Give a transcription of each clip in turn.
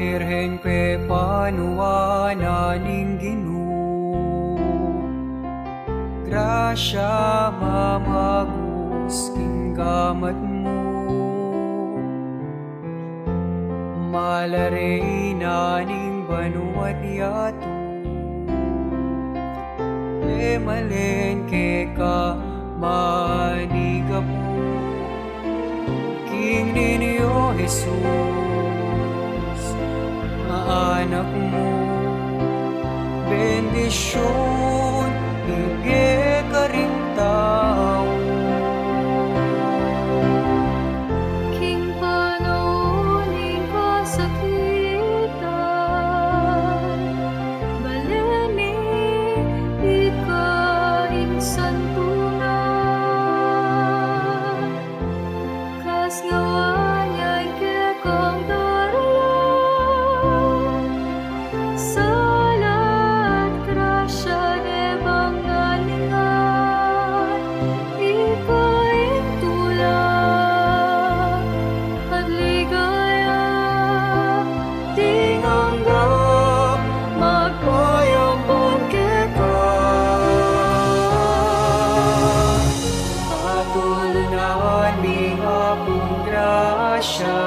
Birheng pepanuana ning Ginoo, grasya mamagus king gamat mo, malaray na ning banuat yato, malen ke ka manigapu, king ninyo Jesus, anak mo, bendisyon, hige ka rin tao. King panaunin kasakitan, baleni ikaing santunan, kas ngawanya'y kekang daralan, salat grasya nebang nalingan, ikaing tulang at ligaya, tinganggap magpayambon kita. Patulunan mi apong grasya,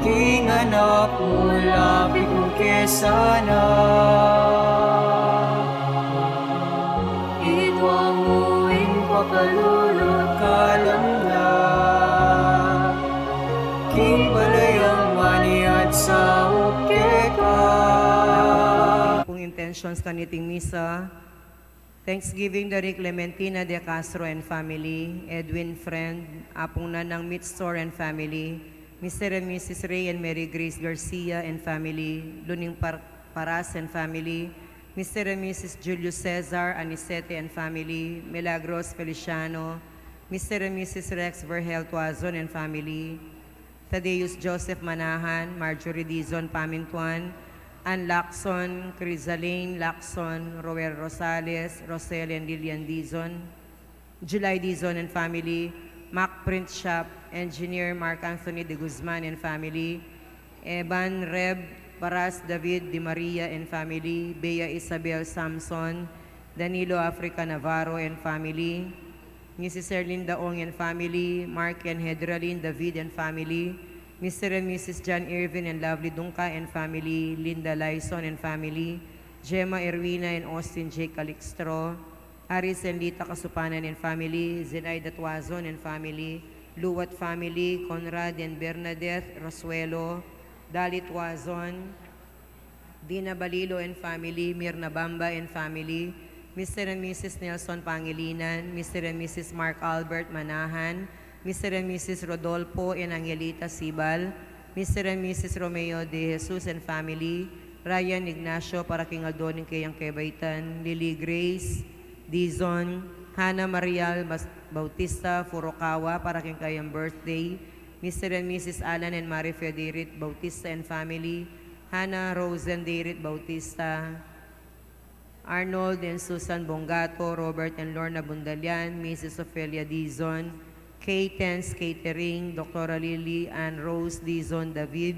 king anak mo lapit mo kesana. Itwang muing pakalulot Kalamla, king balayang maniat sa ukeka. Kung intentions kaniting misa, Thanksgiving dari Clementina de Castro and family, Edwin Friend, Apong Nanang Mitstor and family, Mr. and Mrs. Ray and Mary Grace Garcia and family, Luning Paras and family, Mr. and Mrs. Julius Cesar Anisete and family, Milagros Feliciano, Mr. and Mrs. Rex Vergel Tuazon and family, Tadeus Joseph Manahan, Marjorie Dizon Pamintuan, Ann Lacson, Crisaline Lacson, Roel Rosales, Rosel and Lilian Dizon, July Dizon and family, Mac Print Shop, Engineer Mark Anthony de Guzman and family, Evan Reb Paras David Di Maria and family, Bea Isabel Samson, Danilo Africa Navarro and family, Mrs. Erlinda Ong and family, Mark and Hedralin David and family, Mr. and Mrs. John Irvin and Lovely Dunca and family, Linda Lyson and family, Gemma Erwina and Austin J. Calixtro, Aris and Lita Kasupanan and family, Zenaida Tuazon and family, Luwat family, Conrad and Bernadette Rosuelo, Dalit Tuazon, Dina Balilo and family, Mirna Bamba and family, Mr. and Mrs. Nelson Pangilinan, Mr. and Mrs. Mark Albert Manahan, Mr. and Mrs. Rodolfo and Angelita Sibal, Mr. and Mrs. Romeo de Jesus and family, Ryan Ignacio Paraking Aldoning Kayang Kebaitan, Lily Grace, Dizon, Hannah Marial Bautista Furukawa Paraking Kayang birthday, Mr. and Mrs. Alan and Mary Federit Bautista and family, Hannah Rosen Derit Bautista, Arnold and Susan Bongato, Robert and Lorna Bundalian, Mrs. Ophelia Dizon, K-Tens Catering, Dr. Lily and Rose Dizon David,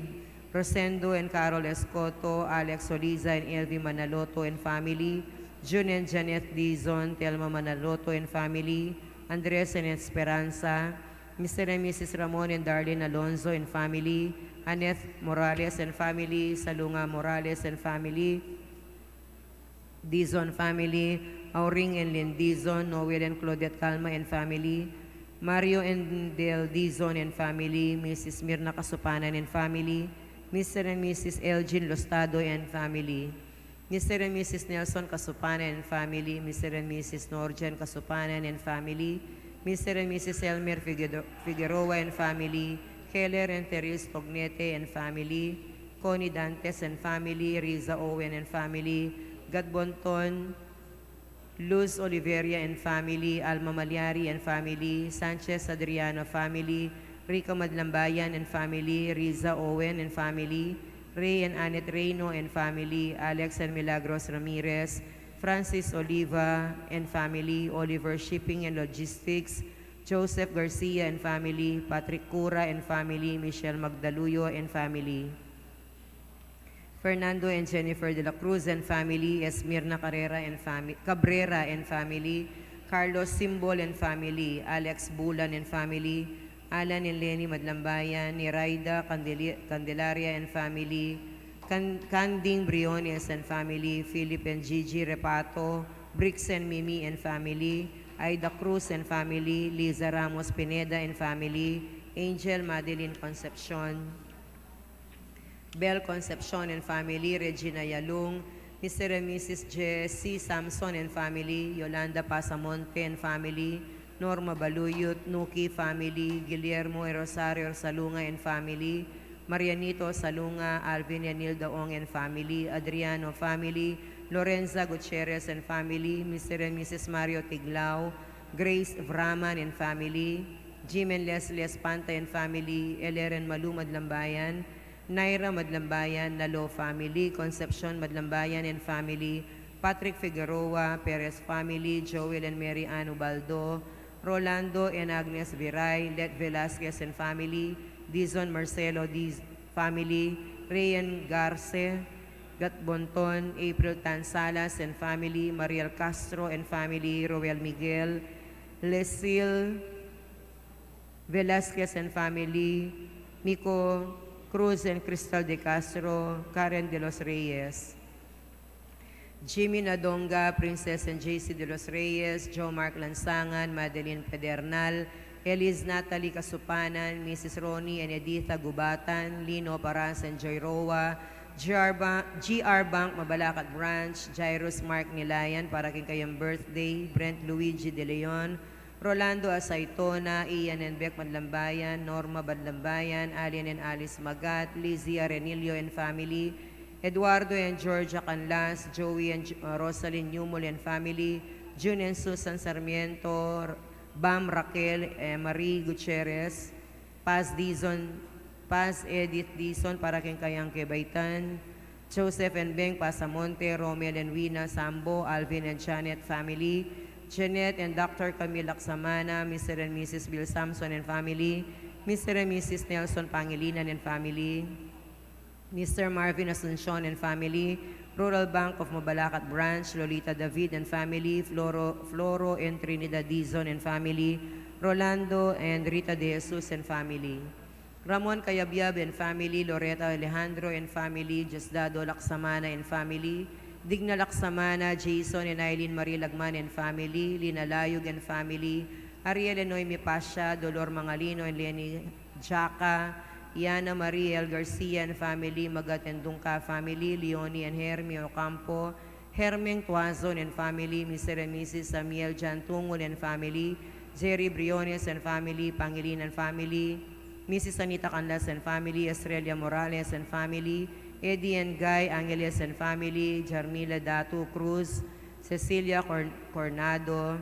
Rosendo and Carol Escoto, Alex Soliza and Elvie Manaloto and family, June and Janet Dizon, Telma Manaloto and family, Andres and Esperanza, Mr. and Mrs. Ramon and Darlene Alonzo and family, Annette Morales and family, Salunga Morales and family, Dizon family, Auring and Lynn Dizon, Noel and Claudette Calma and family, Mario and Del Dizon and family, Mrs. Mirna Kasupanan and family, Mr. and Mrs. Elgin Lostado and family, Mr. and Mrs. Nelson Kasupanan and family, Mr. and Mrs. Norjan Kasupanan and family, Mr. and Mrs. Elmer Figueroa and family, Keller and Therese Tognete and family, Connie Dantes and family, Riza Owen and family, Gadbonton, Luz Oliveria and family, Alma Malyari and family, Sanchez Adriano family, Rica Madlambayan and family, Riza Owen and family, Ray and Annette Reyno and family, Alex and Milagros Ramirez, Francis Oliva and family, Oliver Shipping and Logistics, Joseph Garcia and family, Patrick Cura and family, Michelle Magdaluyo and family. Fernando and Jennifer de la Cruz and family, Esmirna Cabrera and family, Carlos Simbol and family, Alex Bulan and family, Alan and Lenny Madlambayan, Niraida Candelaria and family, Canding Briones and family, Philip and Gigi Repato, Bricks and Mimi and family, Aida Cruz and family, Liza Ramos Pineda and family, Angel Madeline Concepcion, Bel Concepcion and family, Regina Yalung, Mr. and Mrs. Jessie Samson and family, Yolanda Pasamonte and family, Norma Baluyot, Nuki family, Guillermo and Rosario Salunga and family, Marianito Salunga, Alvin and Nilda Ong and family, Adriano family, Lorenza Gutierrez and family, Mr. and Mrs. Mario Tiglao, Grace Vraman and family, Jim and Leslie Espanta and family, Eleren Malu Madlambayan, Naira Madlambayan, Nalo family, Concepcion Madlambayan and family, Patrick Figueroa, Perez family, Joel and Mary Ann Ubaldo, Rolando and Agnes Viray, Let Velasquez and family, Dizon Marcelo Diz family, Rayan Garce, Gatbonton, April Tansalas and family, Mariel Castro and family, Roel Miguel, Lesil Velasquez and family, Miko Cruz and Cristal de Castro, Karen de los Reyes, Jimmy Nadonga, Princess and JC de los Reyes, Joe Mark Lansangan, Madeline Pedernal, Eliz Natalie Kasupanan, Mrs. Ronnie and Editha Gubatan, Lino Paras and Joy Roa, GR Bank Mabalacat Branch, Jairus Mark Nilayan, para kin kayong birthday, Brent Luigi De Leon, Rolando Asaitona, Ian and Beck Madlambayan, Norma Badlambayan, Alien and Alice Magat, Lizzie Arenilio and family, Eduardo and Georgia Canlas, Joey and Rosalind Numol and family, June and Susan Sarmiento, Bam Raquel, Marie Gutierrez, Paz Edith Dizon, para kin kayang Kebaitan, Joseph and Beng Pasamonte, Romel and Wina Sambo, Alvin and Janet family, Jeanette and Dr. Camille Laksamana, Mr. and Mrs. Bill Samson and family, Mr. and Mrs. Nelson Pangilinan and family, Mr. Marvin Asuncion and family, Rural Bank of Mabalacat Branch, Lolita David and family, Floro and Trinidad Dizon and family, Rolando and Rita De Jesus and family, Ramon Cayabyab and family, Loretta Alejandro and family, Diosdado Laksamana and family, Digna Laksamana, Jason and Eileen Marie Lagman and family, Lina Layug and family, Ariel and Noemi Pasha, Dolor Mangalino and Lenny Jaca, Iana Mariel Garcia and family, Magat and Dungka family, Leonie and Hermie Ocampo, Herming Tuazon and family, Mr. and Mrs. Samuel Jantungol and family, Jerry Briones and family, Pangilinan and family, Mrs. Anita Canlas and family, Estrella Morales and family, Eddie and Guy Angeles and family, Jarmila Datu Cruz, Cecilia Cornado,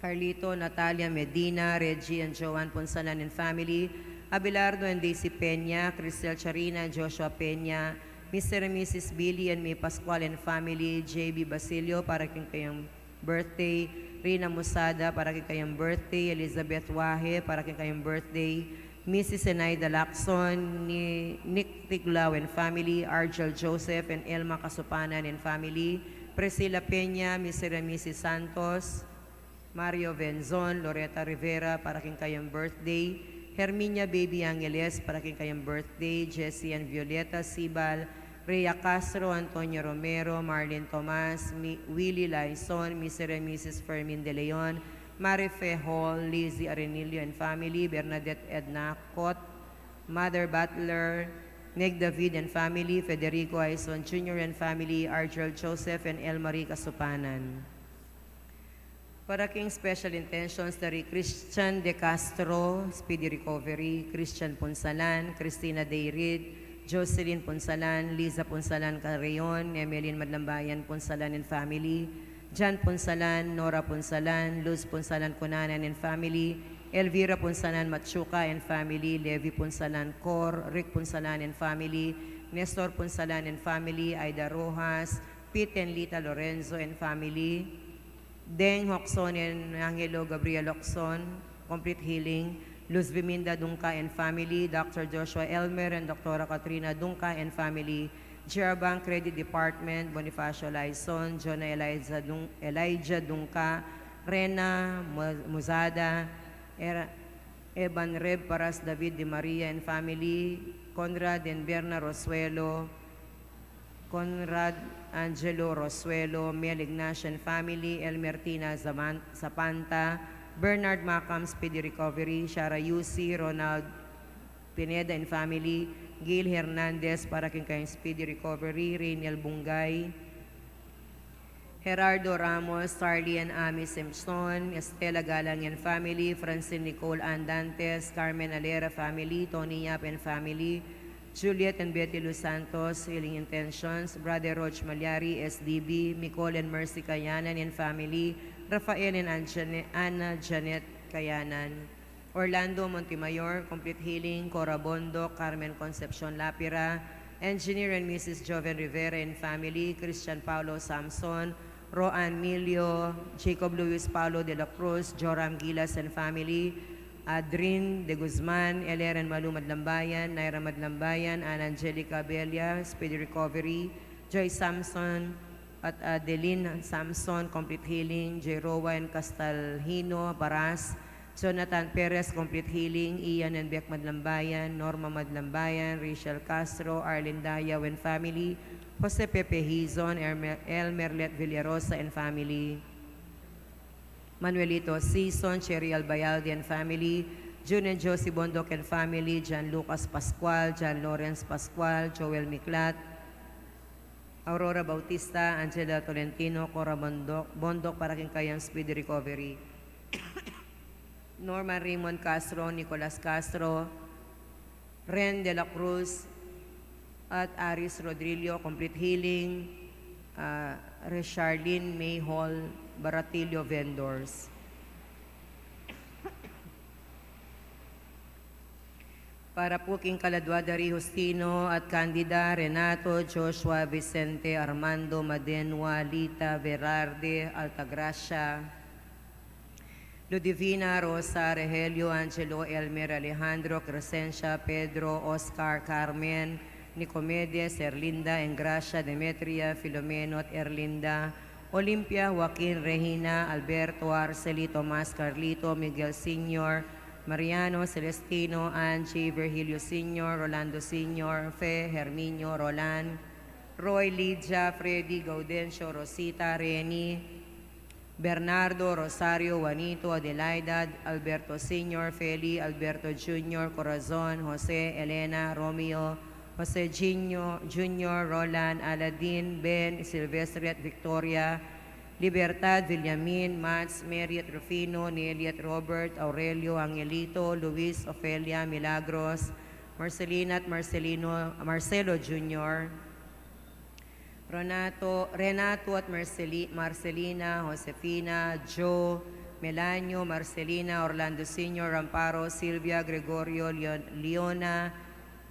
Carlito Natalia Medina, Reggie and Joanne Ponsalan and family, Abelardo and Daisy Peña, Cristel Charina and Joshua Peña, Mr. and Mrs. Billy and May Pascual and family, JB Basilio, para kayong birthday, Rina Musada, para kayong birthday, Elizabeth Wahe, para kayong birthday, Mrs. Enaida Lacson, Nick Tiglao and family, Argel Joseph and Elma Kasupanan and family, Priscilla Peña, Mr. and Mrs. Santos, Mario Venzon, Loretta Rivera, para kayong birthday, Herminia Baby Angeles, para kayong birthday, Jessie and Violeta Sibal, Rhea Castro, Antonio Romero, Marlene Tomas, Willie Laison, Mr. and Mrs. Fermin De Leon, Marife Hall, Lizzie Arenilio and family, Bernadette Edna Cot, Mother Butler, Meg David and family, Federico Aison Jr. and family, Argel Joseph and Elmarie Kasupanan. Para king special intentions dari Christian De Castro, Speedy Recovery, Christian Punsalan, Christina Dayrid, Jocelyn Punsalan, Liza Punsalan Carreon, Emeline Madlambayan Punsalan and family, Jan Punsalan, Nora Punsalan, Luz Punsalan Kunanan and family, Elvira Punsalan Machuca and family, Levi Punsalan Cor, Rick Punsalan and family, Nestor Punsalan and family, Aida Rojas, Pete and Lita Lorenzo and family, Deng Hoxon and Angelo Gabriel Oxon, complete healing. Luz Viminda Dungka and family, Dr. Joshua Elmer and Dr. Katrina Dungka and family, GR Bank Credit Department, Bonifacio Laison, John Elijah Dungka, Rena Muzada, Eban Reb Paras David de Maria and family, Conrad and Berna Rosuelo, Conrad Angelo Rosuelo, Mel Ignacio and family, Elmertina Zapanta, Bernard Macam, Speedy Recovery, Shara Yusi, Ronald Pineda and family, Gil Hernandez, para kayong Speedy Recovery, Rainiel Bungay, Gerardo Ramos, Starly and Ami Simpson, Estela Galang and family, Francine Nicole Andantes, Carmen Alera family, Tony Yap and family, Juliet and Betty Los Santos, Healing Intentions, Brother Roch Malyari, SDB, Micol and Mercy Kayanan and family, Rafael and Anna Janet Kayanan, Orlando Montemayor, Complete Healing, Cora Bondo, Carmen Concepcion Lapira, Engineer and Mrs. Joven Rivera and family, Christian Paulo Samson, Roan Milio, Jacob Luis Paulo de la Cruz, Joram Gilas and family, Adrin de Guzman, Eleren Malu Madlambayan, Naira Madlambayan, Ana Angelica Belia, Speedy Recovery, Joy Samson, at Adeline Samson, Complete Healing, J. Rowan Castalhino, Baras, Jonathan Perez, Complete Healing, Ian and Beck Madlambayan, Norma Madlambayan, Rachel Castro, Arlene Dayaw and family, Jose Pepe Hizon, Elmerlet Villarosa and family, Manuelito Season, Cherry Albayalde and family, June and Josie Bondok and family, John Lucas Pascual, John Lawrence Pascual, Joel Miklat, Aurora Bautista, Angela Tolentino, Cora Bondok para kayang Speedy Recovery, Norman Raymond Castro, Nicolas Castro, Ren de la Cruz, at Aris Rodrillo, Complete Healing, Richardine May Hall, Baratillo Vendors. Para po king Kaladwadari Justino at Candida Renato, Joshua Vicente Armando Madenwa, Lita Verarde, Altagracia, Ludivina Rosa Regelio, Angelo Elmer Alejandro, Crescencia Pedro, Oscar Carmen, Nicomedes, Erlinda, Engracia, Demetria, Filomeno at Erlinda, Olimpia, Joaquin, Regina, Alberto, Arceli, Tomas, Carlito, Miguel Sr., Mariano, Celestino, Angie, Virgilio Sr., Rolando Sr., Fe, Herminio, Roland, Roy, Lydia, Freddy, Gaudencio, Rosita, Reni, Bernardo, Rosario, Juanito, Adelaida, Alberto Sr., Feli, Alberto Jr., Corazon, Jose, Elena, Romeo, Jose Jr., Roland, Aladin, Ben, Silvestre at Victoria, Libertad, Villamin, Mats, Mariet Rufino, Neliet Robert, Aurelio, Angelito, Luis, Ofelia, Milagros, Marcelina at Marcelo Jr., Renato at Marcelina, Josefina, Joe, Melanio, Marcelina, Orlando Sr., Amparo, Silvia, Gregorio, Leona,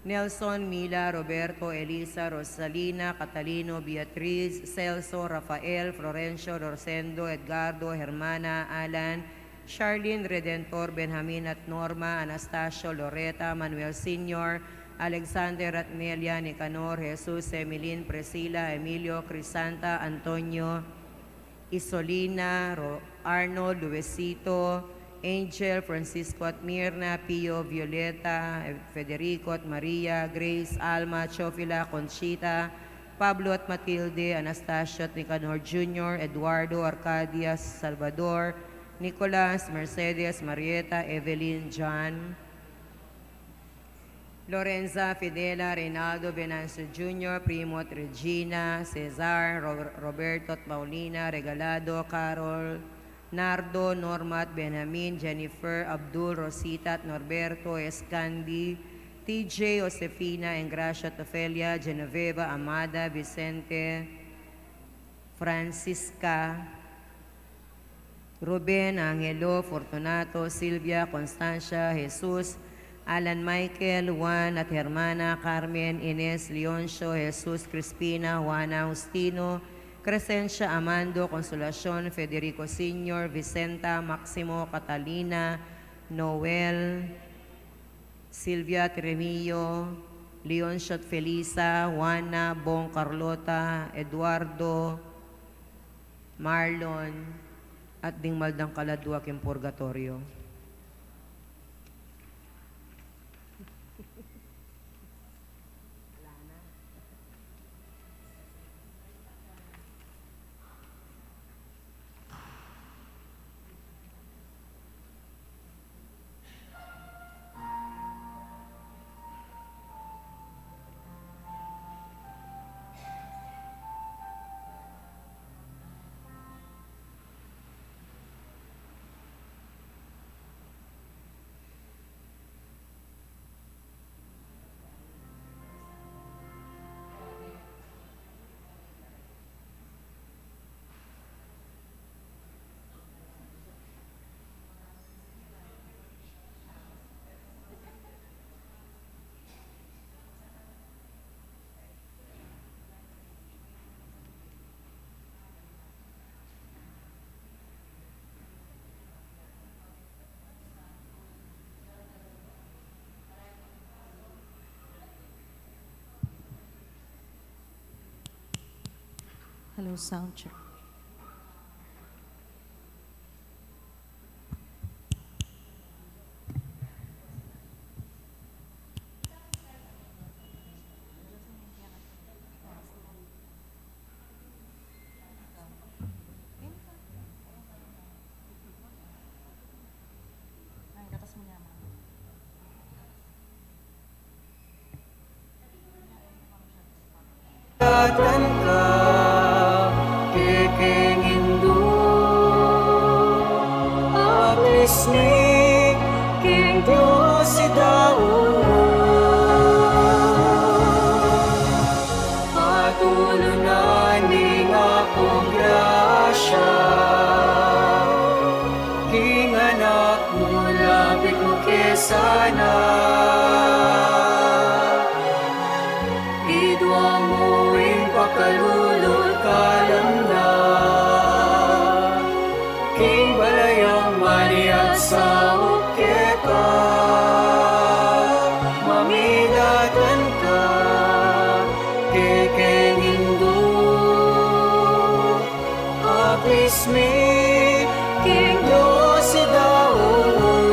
Nelson, Mila, Roberto, Elisa, Rosalina, Catalino, Beatriz, Celso, Rafael, Florencio, Rosendo, Edgardo, Hermana, Alan, Charlene, Redentor, Benjamin at Norma, Anastasio, Loreta, Manuel Sr., Alexander at Nelia, Nicanor, Jesus, Emilin, Priscilla, Emilio, Crisanta, Antonio, Isolina, Arnold, Luisito, Angel, Francisco at Mirna, Pio, Violeta, Federico at Maria, Grace, Alma, Chofila, Conchita, Pablo at Matilde, Anastasio at Nicanor Jr., Eduardo, Arcadia, Salvador, Nicolas, Mercedes, Marieta, Evelyn, John, Lorenza, Fidela, Reynaldo, Venancio Jr., Primo at Regina, Cesar, Roberto at Paulina, Regalado, Carol, Nardo, Norma at Benjamin, Jennifer, Abdul, Rosita at Norberto, Escandi, TJ, Josefina, Engracia at Ofelia, Genoveva, Amada, Vicente, Francisca, Ruben, Angelo, Fortunato, Silvia, Constancia, Jesus, Alan Michael, Juan at Hermana, Carmen, Ines, Leoncio, Jesus, Crispina, Juana, Justino, Crescencia, Amando, Consolacion, Federico Sr., Vicenta, Maximo, Catalina, Noel, Silvia Tremillo, Leon Shot Felisa, Juana, Bong Carlota, Eduardo, Marlon, at Dingmaldang Kaladwa ken Purgatorio. Hello, sound check. Datan ka, kikingindu, apis ni King Diyos idaon. Patulunan ning akong grasya, King anak mo, lapit mo kesana. Idwa mo ing pakalulod kalam na, King balayang maniat sa uketa. Mamidatan ka, kikingindu, apis mi, King Diyos idaon.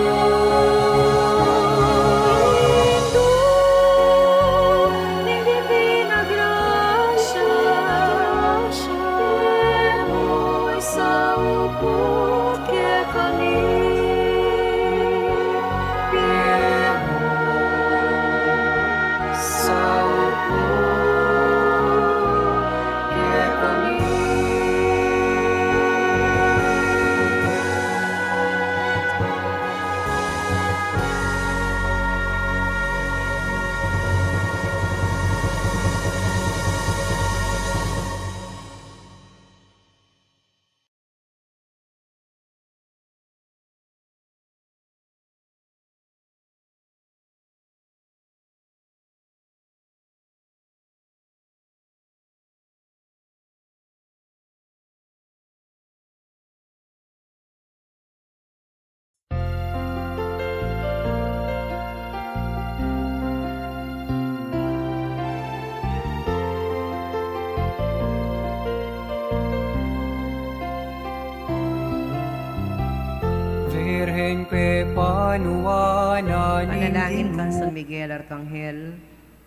Virgen Pepanuana Manalangin ka, San Miguel Arcangel.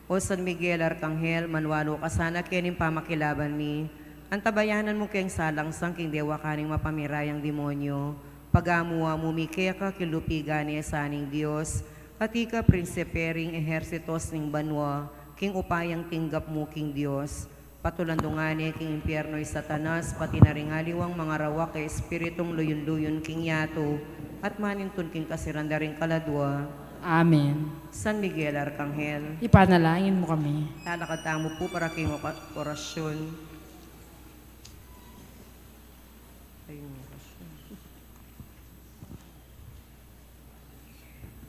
O San Miguel Arcangel, manwalo ka sana kining pamakilaban mi. Antabayanan mo kayong salang sang king dewa kaning mapamirayang demonyo. Pagamuwa mo mi kaya ka kilupiga ni saning Dios. Katika prinsipering ehersitos ning banwa, king upayang tinggap mo king Dios. Patulandungani king impyerno'y satanas, pati naringaliwang mga rawa kay espiritong luyon-luyon king yato, at manintun king kasiranda ring kaladwa. Amen. San Miguel Arcangel, Ipanalangin mo kami. talakad mo po para king orasyon. Ayun, orasyon.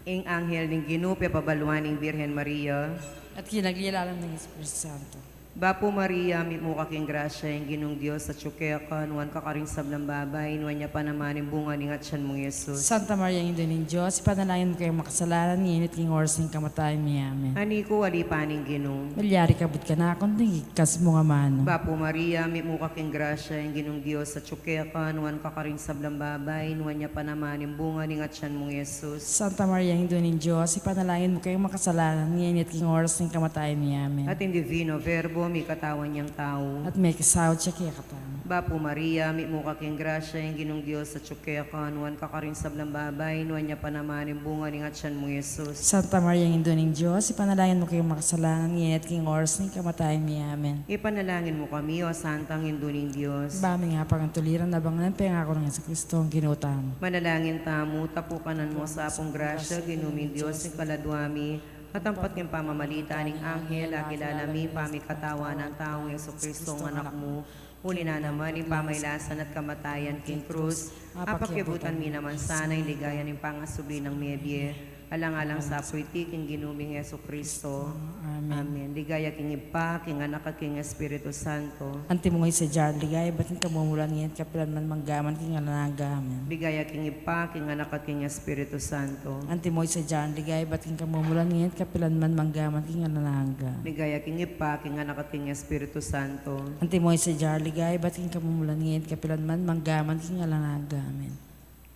Ing anghel ning ginupi pabaluan ning Birhen Maria, At kinaglilalan ng Espiritu Santo. Bapo Maria, mi mo kaking grasya, yung ginong Diyos sa tsukekan, wan kakarinsab ng babay, wan niya pa naman yung bunga ni Ngatsan mong Yesus. Santa Maria, Ina ng Diyos, ipanalangin mo kayong makasalanan, ngayon at king oras ng kamatayan niya. Amen. Ani ko, wali paning ginong. Malyari kabut ka na akong tingigkas mo nga mano. Bapo Maria, mi mo kaking grasya, yung ginong Diyos sa tsukekan, wan kakarinsab ng babay, wan niya pa naman yung bunga ni Ngatsan mong Yesus. Santa Maria, Ina ng Diyos, ipanalangin mo kayong makasalanan, ngayon at king oras ng kamatayan niya. Amen. At in Divino Verbo, mi katawan niyang tao. At may kasawad siya kaya katama. Bapo Maria, mi mo kaking grasya, yung ginong Diyos sa tsukekan, wan kakarinsab ng babay, wan niya pa naman yung bunga ni Ngatsan mong Yesus. Santa Maria, Ina ng Diyos, ipanalangin mo kayong makasalanan, ngayon at king oras ng kamatayan niya. Amen. Ipanalangin mo kami, o Santang Induning Diyos. Bami nga pang tuliran na banganan, pangako ng sa Kristo ang ginutam. Manalangin tamo, tapukanan mo sa apong grasya, ginumin Diyos, ng kaladwami, at ang pating pamamalita ng anghel, akilalami, pamikatawa ng taong Yeso Kristo, ang anak mo, huli na naman yung pamaylasan at kamatayan king krus, apakibutan mi naman sana yung ligaya ng pangasubli ng mebye, alang-alang sa apoy king ginuming Yeso Kristo. Amen. Amen. Ligaya king ipa, king anak at king Espiritu Santo. Anti mo sa jar, ligay, ba't yung kamumulan ngayon, kapilan man manggaman, kingalanaga. Amen. Ligaya king ipa, king anak at king Espiritu Santo. Anti mo sa jar, ligay, ba't yung kamumulan ngayon, kapilan man manggaman, kingalanaga. Ligaya king ipa, king anak at king Espiritu Santo. Anti mo sa jar, ligay, ba't yung kamumulan ngayon, kapilan man manggaman, kingalanaga. Amen.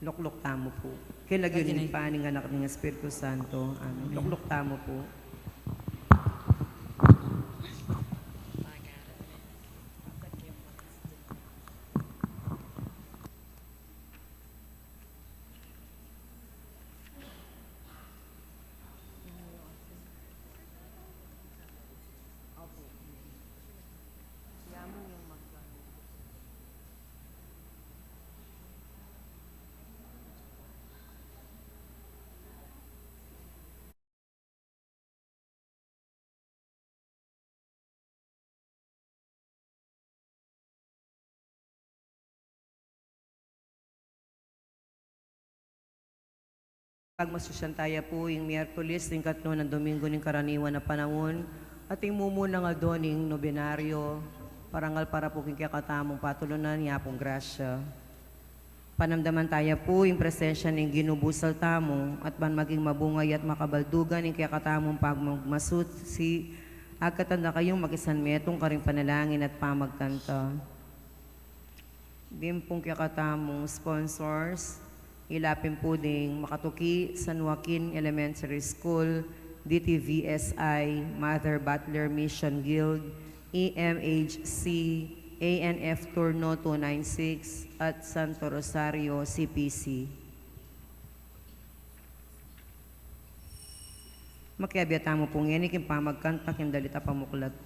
Lukluk tamo po. Kilagyan ni paning anak ng Espiritu Santo. Amen. Lukluk tamo po. Pagmasusyantaya po yung Miyerkules, ng katlo ng Domingo ng Karaniwan na panahon, at yung mumuna nga doon yung nobenaryo, parangal para po king kakatamong patulunan niya pong grasya. Panamdaman tayo po yung presensya ng ginubusal tamo at man maging mabungay at makabaldugan yung kakatamong pagmagmasut si agkatanda kayong magisan metong karing panalangin at pamagkanta. Din pong kakatamong sponsors, ilapin po ding Makatuki, San Joaquin Elementary School, DTVSI, Mother Butler Mission Guild, EMHC, ANF Turno 296, at Santo Rosario CPC. Makiabiyata mo pong yan, ikin pamagkanta, kindalita pamuklat.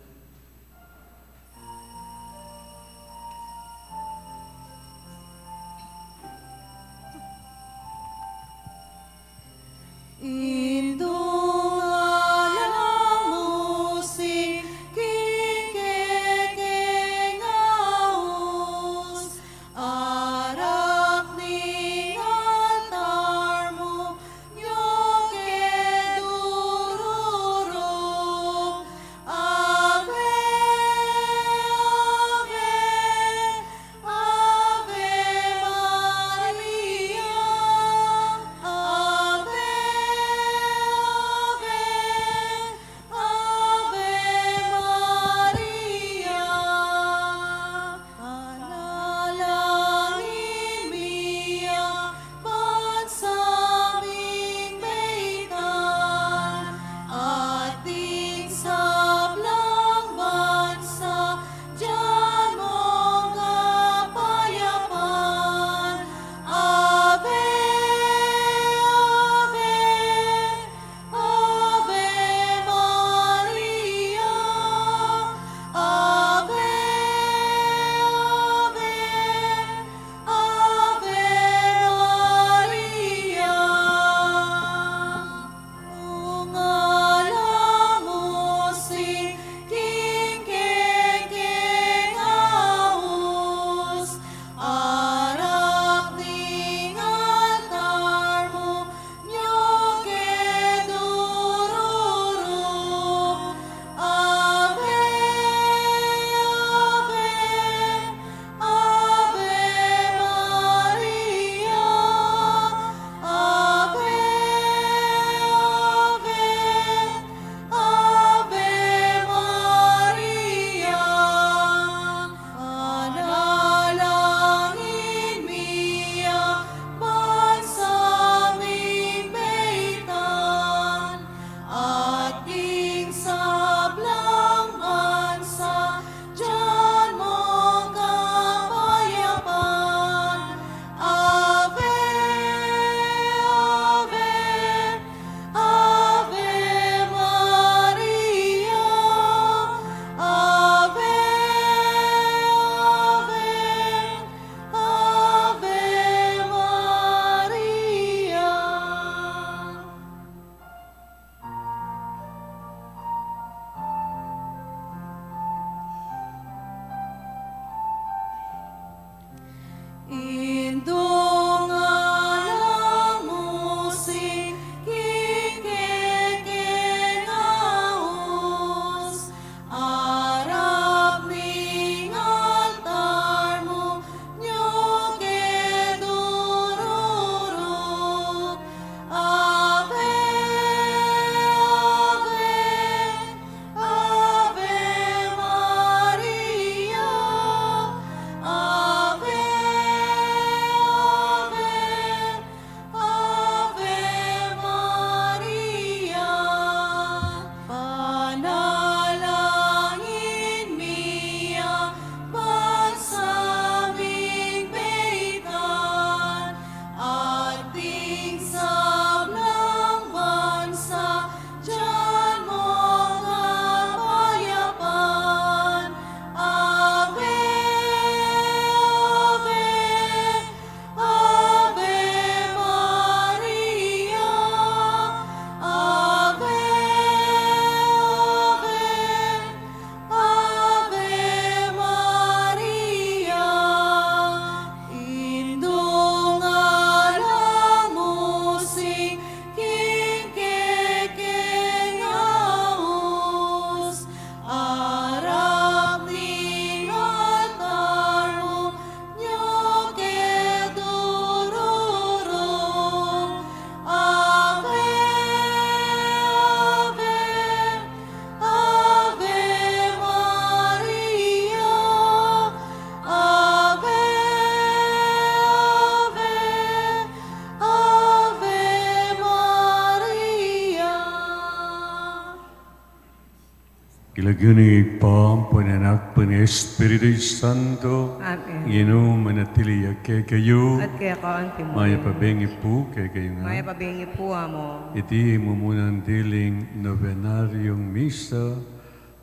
Kilaguni pa, Pananak, Pan Espiritu Santo, Amen. Ginoo manatili kay kayo, At kaya kaanti mo. maya pabengi po kay kayo Maya nga. pabingi po mo. Iti mo munang diling novenaryong misa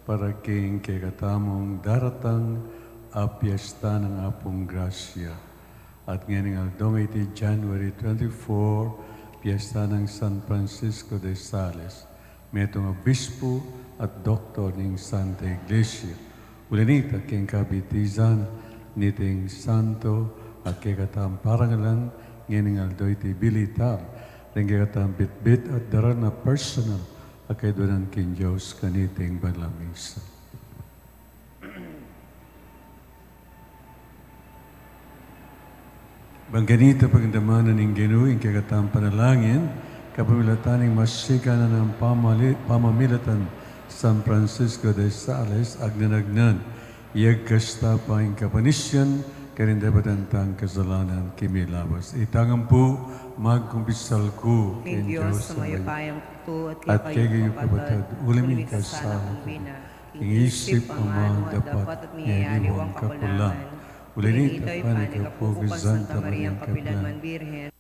para king kay katamong daratang a piyesta ng apong grasya. At ngayon aldong iti January 24, piyesta ng San Francisco de Sales. Metong obispo at doktor ng Santa Iglesia. Ulanita king kabitizan niting santo at kay katam parangalan ngayon aldo iti bilitar. Ring kay katam bitbit at daran na personal at kay doon king Diyos kaniting balamisa. Bangganita pagdamanan ng Ginuing kagatang panalangin, kapamilataning masika na ng pamamilatan San Francisco de Sales, agnanagnan, iyag kasta pa ang kapanisyan, karindabatan tang kasalanan kimilabas. Itangan po, magkumpisal ko, King Diyos sa mayo payang to at kay kayo kapatid. kapatid, ulimin ka sa Ing isip ang mga dapat ngayaliwang kapulangan. Ulinita pa ni Kapugo Santa Maria Kapilan. Birhen.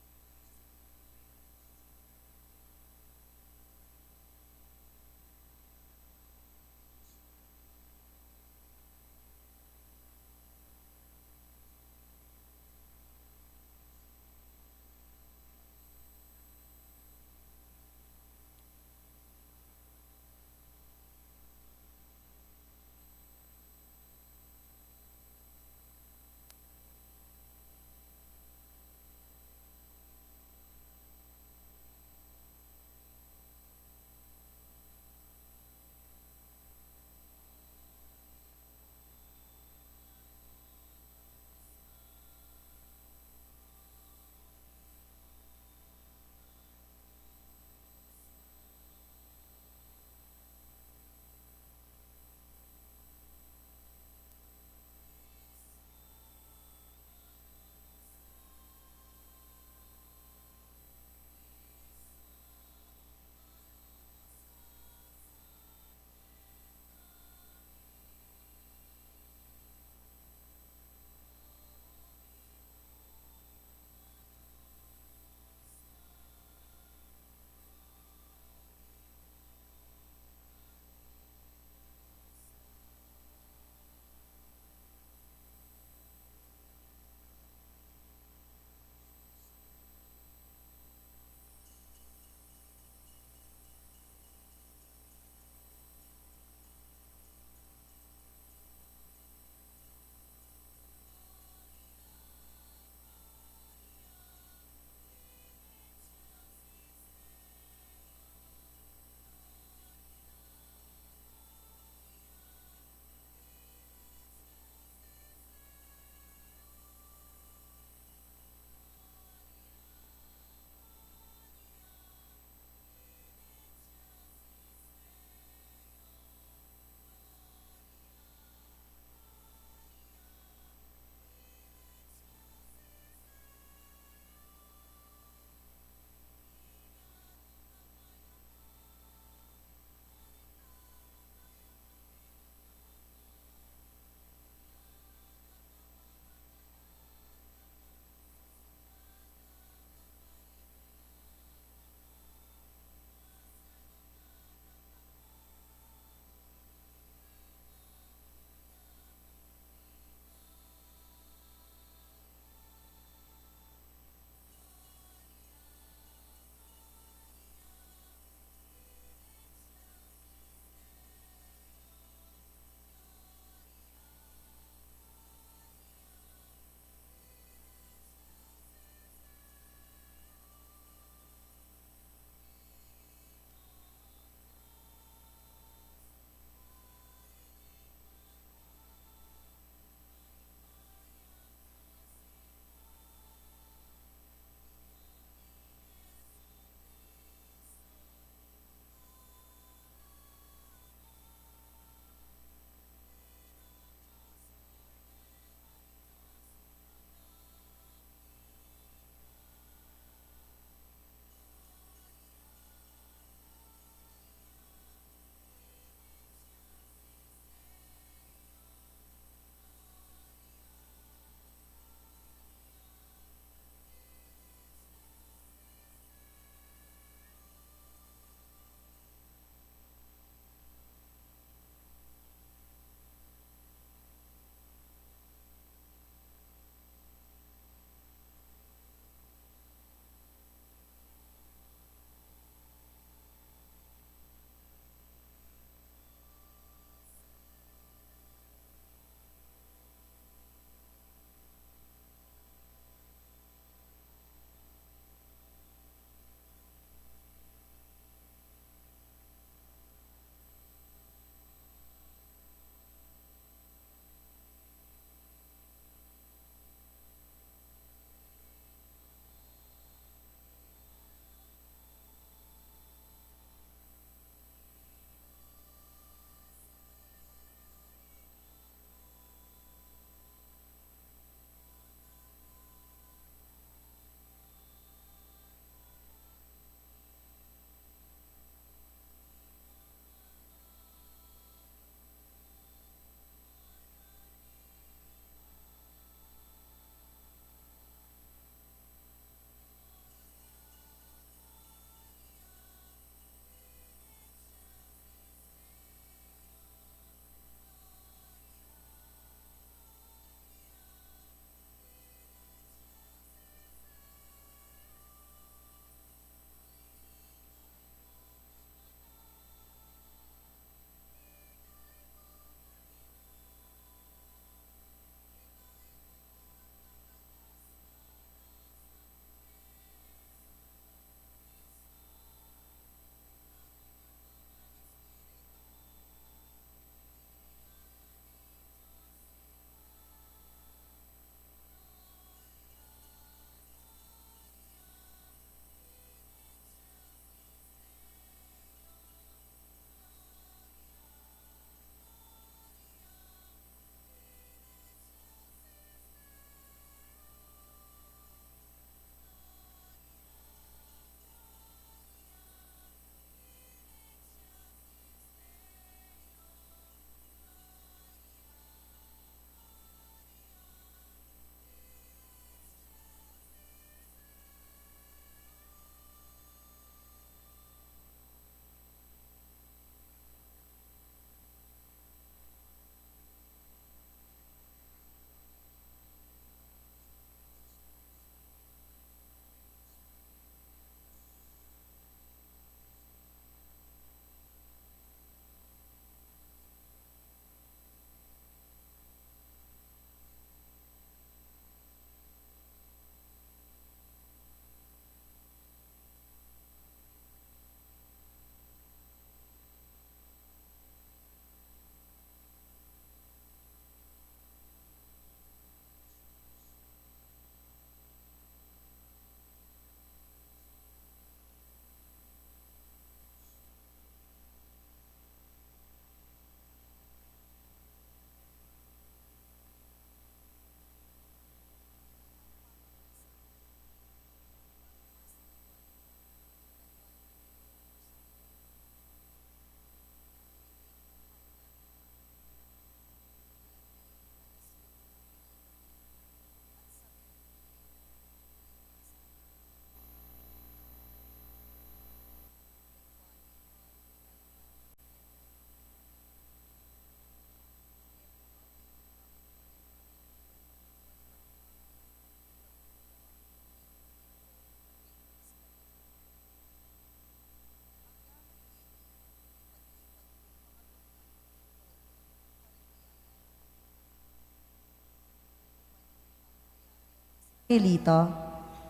Elita,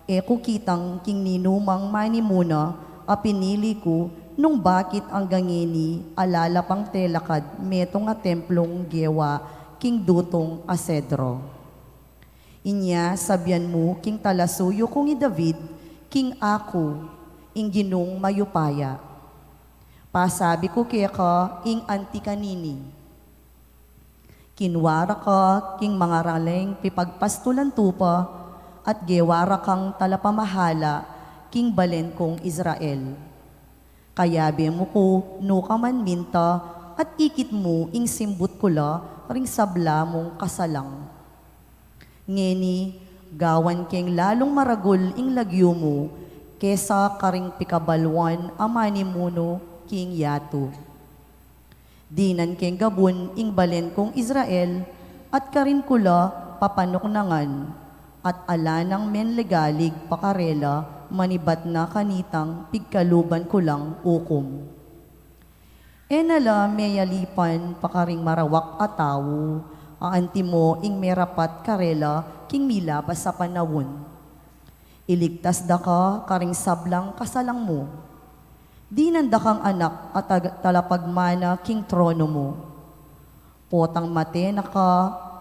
eko kitang king ninumang manimuna a pinili ko nung bakit ang gangeni alala pang telakad metong a templong gewa king dutong asedro. Inya sabyan mo king talasuyo kong i David king ako ing ginung mayupaya. Pasabi ko kaya ka ing anti kanini. Kinwara ka king mga raleng pipagpastulan tupa at gewara kang talapamahala king balen kong Israel. Kayabi mo ko no ka man minta at ikit mo ing simbut kula ring sabla mong kasalang. Ngeni, gawan keng lalong maragul ing lagyo mo kesa karing pikabalwan amani muno king yato. Dinan keng gabun ing balen kong Israel at karin kula papanuknangan at ala ng menlegalig pakarela manibat na kanitang pigkaluban ko lang ukom. Enala mayalipan pakaring marawak a tawo, aanti mo ing merapat karela king milabas sa panawon. Iligtas da ka karing sablang kasalang mo. Di nanda kang anak at talapagmana king trono mo. Potang mate na ka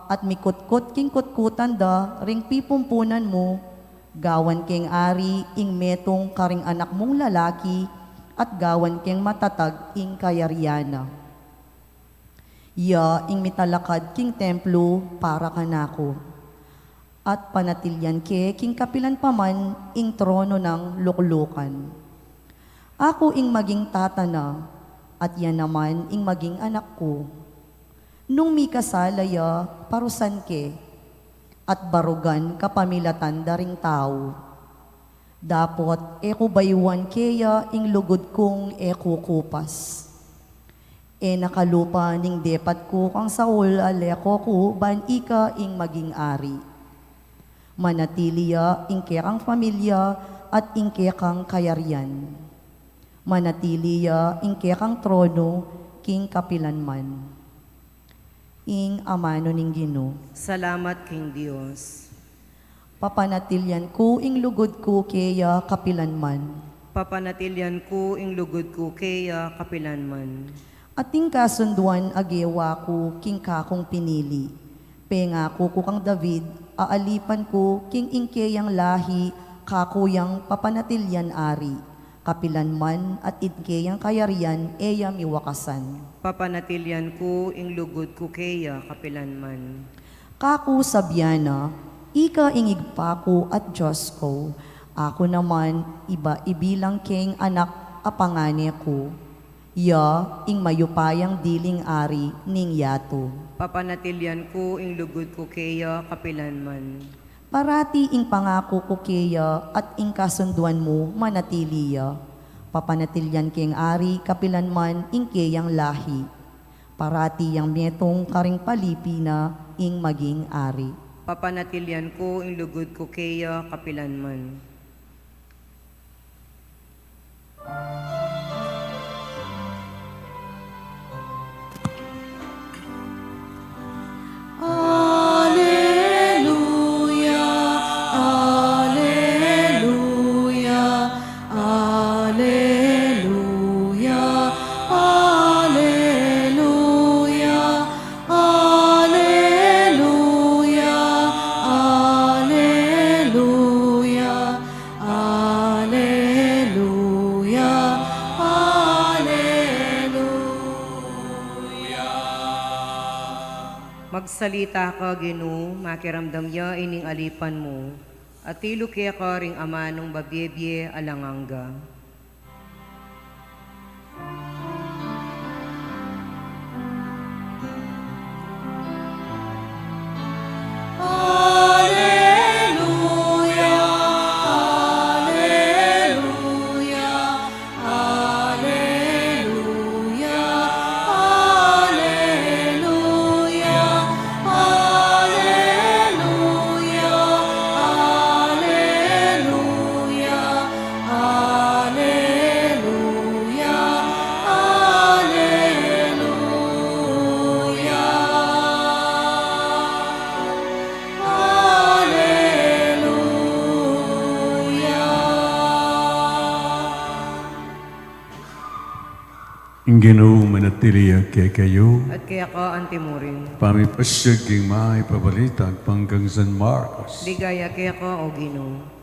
at mikutkot king kutkutan da ring pipumpunan mo, gawan keng ari ing metong karing anak mong lalaki at gawan keng matatag ing kayaryana. Ya ing mitalakad king templo para kanako at panatilyan ke king kapilan paman ing trono ng luklukan. Ako ing maging tatana at yan naman ing maging anak ko. Nung mi kasalaya, parusan ke, at barugan kapamilatan daring tao. Dapot eko baywan keya ing lugod kong eko kupas. E nakalupa ning depat ko kang saul aleko ko ban ika ing maging ari. Manatiliya ing kekang pamilya at ing kekang kayaryan. Manatiliya ing kekang trono king kapilanman. Ing amano ning Ginoo. Salamat king Dios. Papanatilyan ko ing lugod ko keya kapilanman. Papanatilyan ko ing lugod ko keya kapilanman. Ating kasunduan agewa ko king kakong pinili. Pengako ko kang David, aalipan ko king ingkeyang lahi, kakuyang papanatilyan ari. Kapilanman at inkeyang kayarian eya miwakasan. Papanatilyan ko ing lugod ko keya kapilanman. Kaku sabyana, ika ingigpa ko at Diyos ko. Ako naman iba ibilang keng anak apangane ko. Ya ing mayupayang diling ari ning yato. Papanatilyan ko ing lugod ko keya kapilanman. Parati ing pangako ko keya at ing kasunduan mo manatiliya. Papanatilyan keng ari kapilanman ing keyang lahi. Parati yang metong karing palipina ing maging ari. Papanatilyan ko ing lugod ko keya kapilanman. Magsalita ka, Ginoo, makiramdam ya ining alipan mo, at tilo kaya ka ring ama nung babyebye alanganga. Ginoo manatiliya kay kayo. At kaya ka antimurin. Pamipasyag king maay pabalitag panggang San Marcos. Ligaya kaya ka o Ginoo.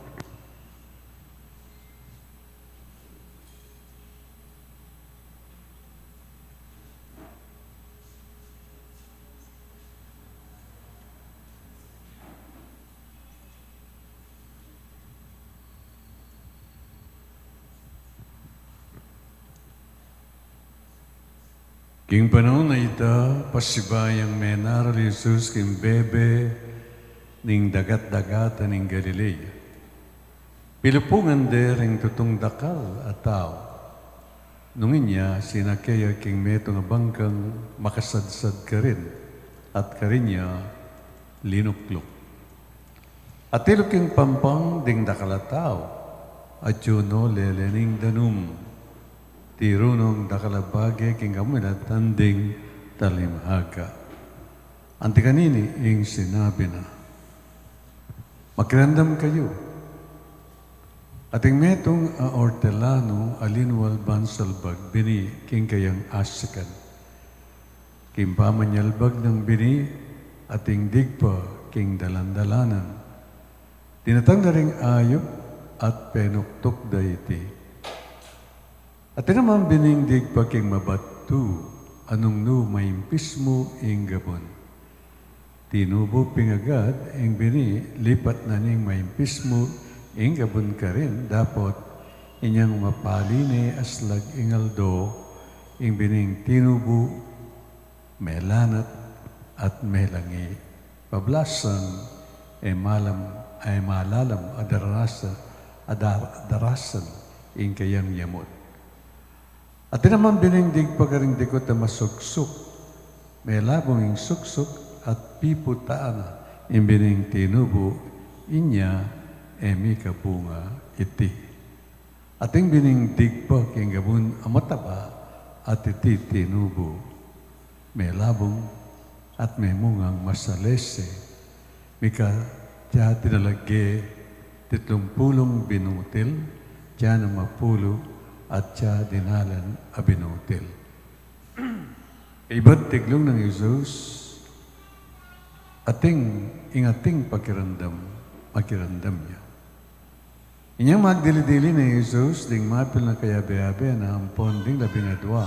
King panahon na ita, pasibayang menaral Jesus king bebe ning dagat-dagatan ning Galilea. Pilupungan dering tutong dakal at tao. Nungin niya, sinakaya king meto nga bangkang makasadsad ka rin at karin niya linuklok. At tilo king pampang ding dakal at tao at yuno lelening danum. Tirunong dakalabage king kamulat tanding talimhaga. Anti kanini ing sinabi na, makirandam kayo. Ating metong ortelano alinwal bansalbag bini king kayang asikan. King pamanyalbag ng bini ating digpa king dalandalanan. Tinatang na ring ayop at penuktok dayti. At naman binindig pagking mabatu, anong no maimpis mo ing gabon. Tinubo pingagad ing bini, lipat na ning maimpis mo ing gabon ka rin, dapat inyang mapaline aslag ingaldo, ing bining tinubo, melanat at melangi. Pablasan, ay malalam adarasan ing kayang yamot. At naman binindig pagaring dikot na masuksok, may labong ing suksok at piputaan imbining tinubo, inya emi kabunga iti. Ating binindig pa king gabun amataba at iti tinubo, may labong at may mungang masalese, mika tiya tinalagye titlumpulong binutil, tiya na mapulo, at siya dinalan abinutil. Iba't tiglong ng Jesus, ingating makiramdam niya. Inyang magdili-dili ni Jesus, ding mapil na kayabe-abe na ampon ding labinadwa,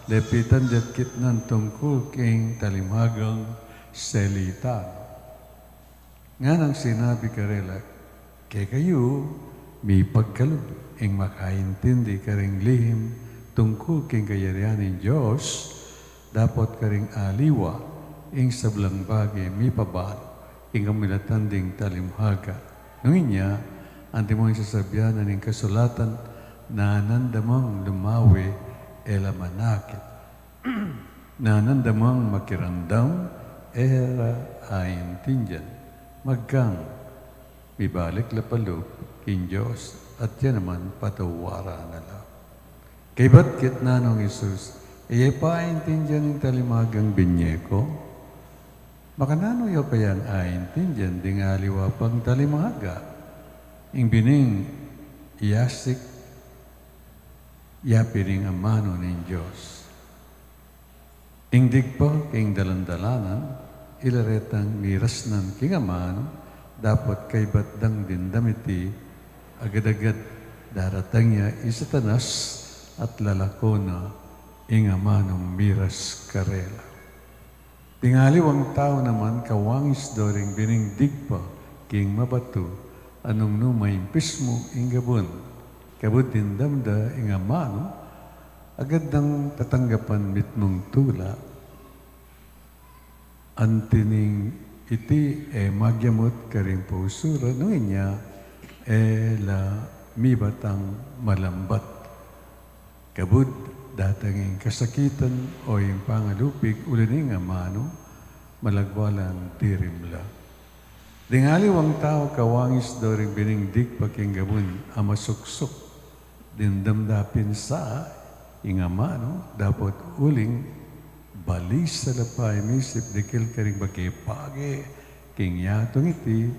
lepitan jet kit ng tungkol king talimhagang selitan. Nga nang sinabi karela, kay kayo, may pagkalub, ing makaintindi karing lihim tungkol king kayarianin Diyos, dapat karing aliwa, ing sablang bagay mi pabal, ing kamilatan ding talimhaga. Nungin niya, anti mo sasabihan ing kasulatan na nandamang lumawi ela manakit. Na nandamang makirandam era aintindyan. Magkang bibalik lapalo king Diyos at yan naman patawara na lang. Kay ba't kit nanong Isus, iya paintindyan ng talimagang binyeko? Baka nano yaw kayang aintindyan ding aliwa pang talimaga. Ing bining iyasik, yapiring ang mano ng Diyos. Ing digpa, king dalandalanan, ilaretang miras ng king amano, dapat kay batdang din damiti, agad-agad daratang niya isatanas at lalako na ingamanong miras karela. Tingaliwang tao naman kawangis doring binindig pa king mabato anong numay impis mo ingabon. Kabut din damda ingamano agad nang tatanggapan mitmong tula. Antining iti magyamot karing pusura nung inya la mibatang malambat. Kabud datanging kasakitan o yung pangalupig ulaning amano malagwalang tirimla. Dingaliwang tao kawangis doring biningdig pakinggabun amasuksok dindamdapin sa ingamano dapat uling balis sa lapay misip dikil karing bagipage king yatong iti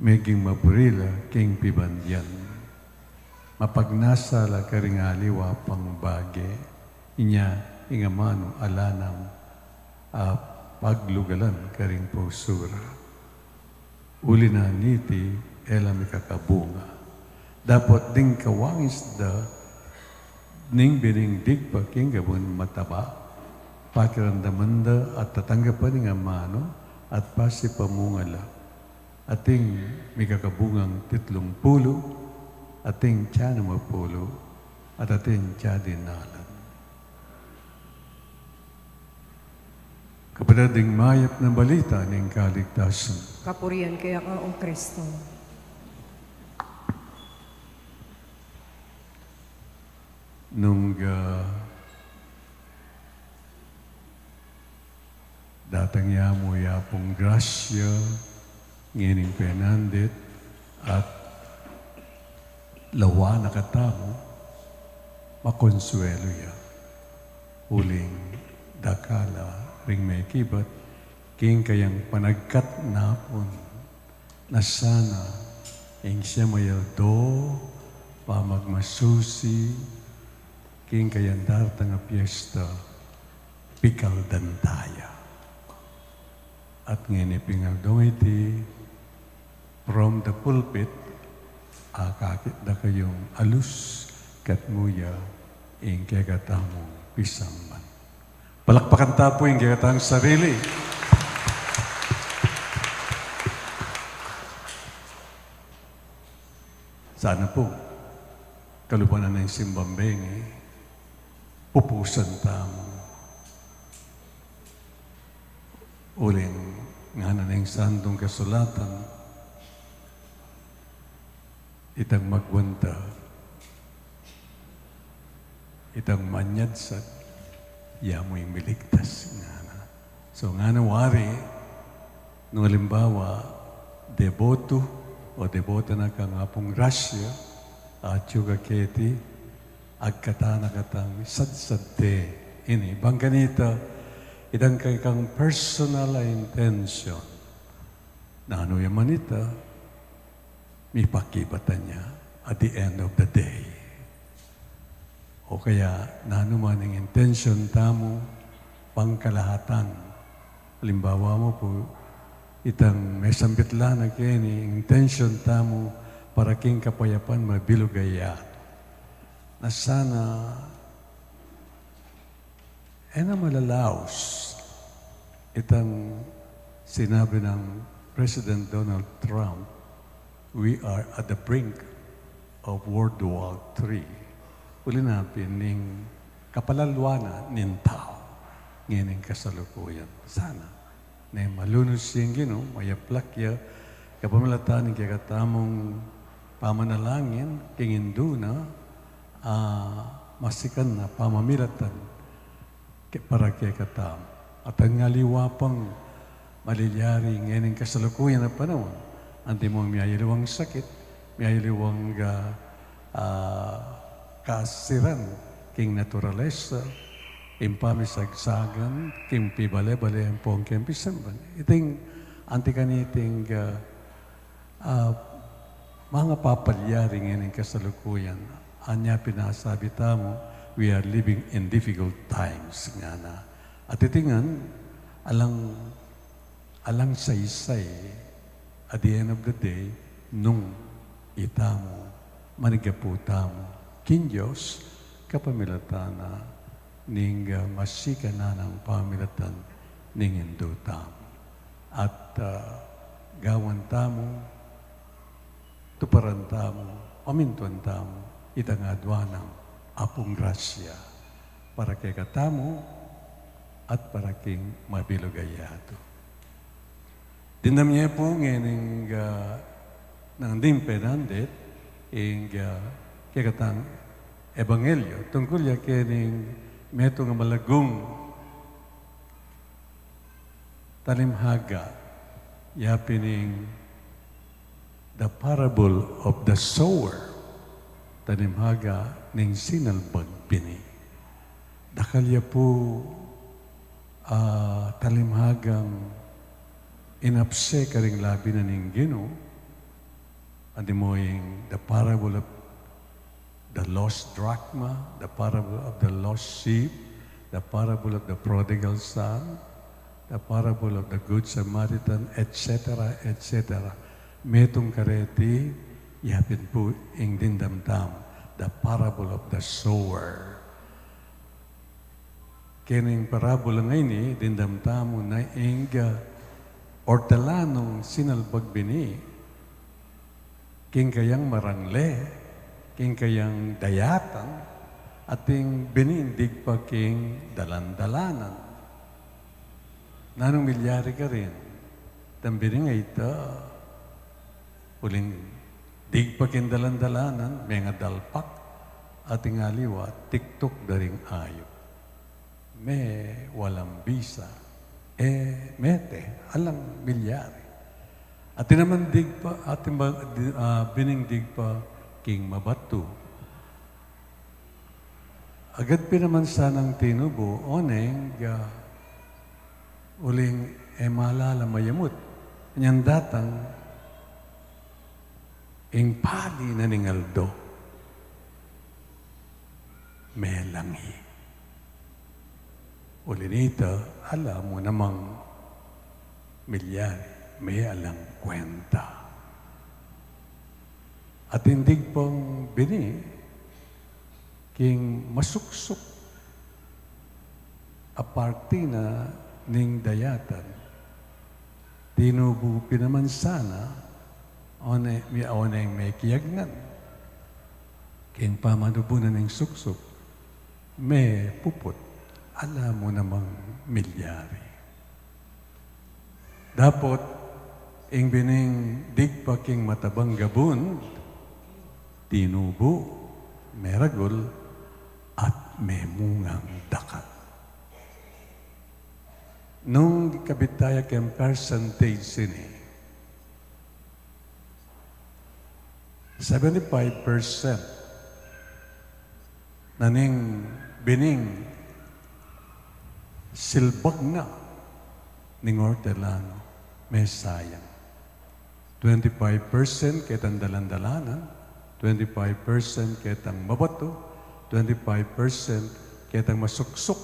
maging mapurila king pibandyan. Mapagnasa la karing aliwa pang bage inya ingamano alanam paglugalan karing posura. Uli na niti ela mikakabunga. Dapat ding kawangis da ning bining digpa king gabon mataba pakiramdaman da at tatanggapan ng amano at pasi pamungala. Ating mikakabungang 30, ating tiyan na mapulo, at ating tiyan dinalan. Kapadading mayap na balita ng kaligtasan. Kapurian kaya ka, O Kristo. Nung datang mo yapong grasya, ngining penandit, at lawa na katamo, makonsuelo ya. Uling dakala, ring may kibat, king kayang panagkat napon, na sana, ing siya mayaldo, pamagmasusi, king kayang dartang a piyesta, pikal dantaya. At ngayon ipingaldong iti, from the pulpit, kakit na kayong alus kat muya ing kagatamong pisamban. Palakpakan tapo ing kagatang sarili. Sana po, kalupanan ng simbambeng, pupusan tamo. Uling nga na ng sandong kasulatan, itang magwanta, itang manyadsat, yamoy miligtas nga na. So nga na wari, nung halimbawa, deboto o debota na kang apong rasya, at yung kaketi, agkata na katang sad-sadde. Ini, bang ganito, itang kay kang personal intention na ano yung manita, may pakibatan niya at the end of the day. O kaya, na ano man ang intention tamo, pangkalahatan. Halimbawa mo po, itang may sambit lang na kini, intention tamo, para king kapayapan mabilugaya. Na sana, na malalaos, itang sinabi ng President Donald Trump, we are at the brink of World War III. Uli napin ning kapalalwana nin tao. Ngayon kasalukuyan. Sana. Na malunos yung gino, mayaplakya, kapamalataan ng kakatamong pamanalangin, kingindu na, masikan na pamamilatan para kakatam. At ang ngaliwapang malilyari ngayon kasalukuyan na panahon, anti mo miyayaliwang sakit, miyayaliwang kasiran, king naturalesa, impamisagsagan, king pibale-bale ang pong kempisamban. Iting antikaniting mga papalyari ngayon kasalukuyan, anya pinasabi tamo, we are living in difficult times nga na. At itingan, alang saysay, at the end of the day, nung itamo, manigaputamo, kin Diyos, kapamilatan na, ning masika na ng pamilatan, ning indutamo. At gawan tamo, tuparan tamo, pamintuan tamo, itangadwa ng apong grasya, para kay katamo, at para king mabilugayato. Dinam niya po ngayon ng dimpenandit, kikatang ebanghelyo, tungkol ya kining meto nga malagong talimhaga, yapining the parable of the sower, talimhaga ning sinalbag bini. Dakalya po talimhagang inapse karing labi na ning Ginoo, andi mo yung the parable of the lost drachma, the parable of the lost sheep, the parable of the prodigal son, the parable of the good Samaritan, etc., etc. Metong kareti, yapin po ing dindamdam, the parable of the sower. Kining parabola ngayon dindamdamo na ing ortalanong sinalbag bini, king kayang marangle, king kayang dayatan, ating binindig pa king dalandalanan. Nanong milyari ka rin, tambiri nga ito, uling dig pa king dalandalanan, may nga dalpak, ating aliwa, tiktok daring ayop. May walang bisa, mete, alang milyari. At naman dig pa, ating binindig pa king mabatu. Agad pinaman sanang tinubo, oneng, uling malala mayamut. Kanyang datang, ing pali na ningaldo, may langi. Ulinita, alam mo namang milyari, may alang kwenta. At hindi pong bini, king masuksok aparte na ning dayatan. Tinubu pinaman sana, may kiyagnan. King pamanubunan ng suksok, may pupot. Alam mo namang milyari. Dapat, ing bining digpa king matabang gabun, tinubo, meragol, at may mungang dakal. Nung kabitaya kem percentage sini, 75% naning bining silbag na ning hortelano, may sayang. 25% ketang dalandalanan, 25% ketang mabato, 25% ketang masuksok.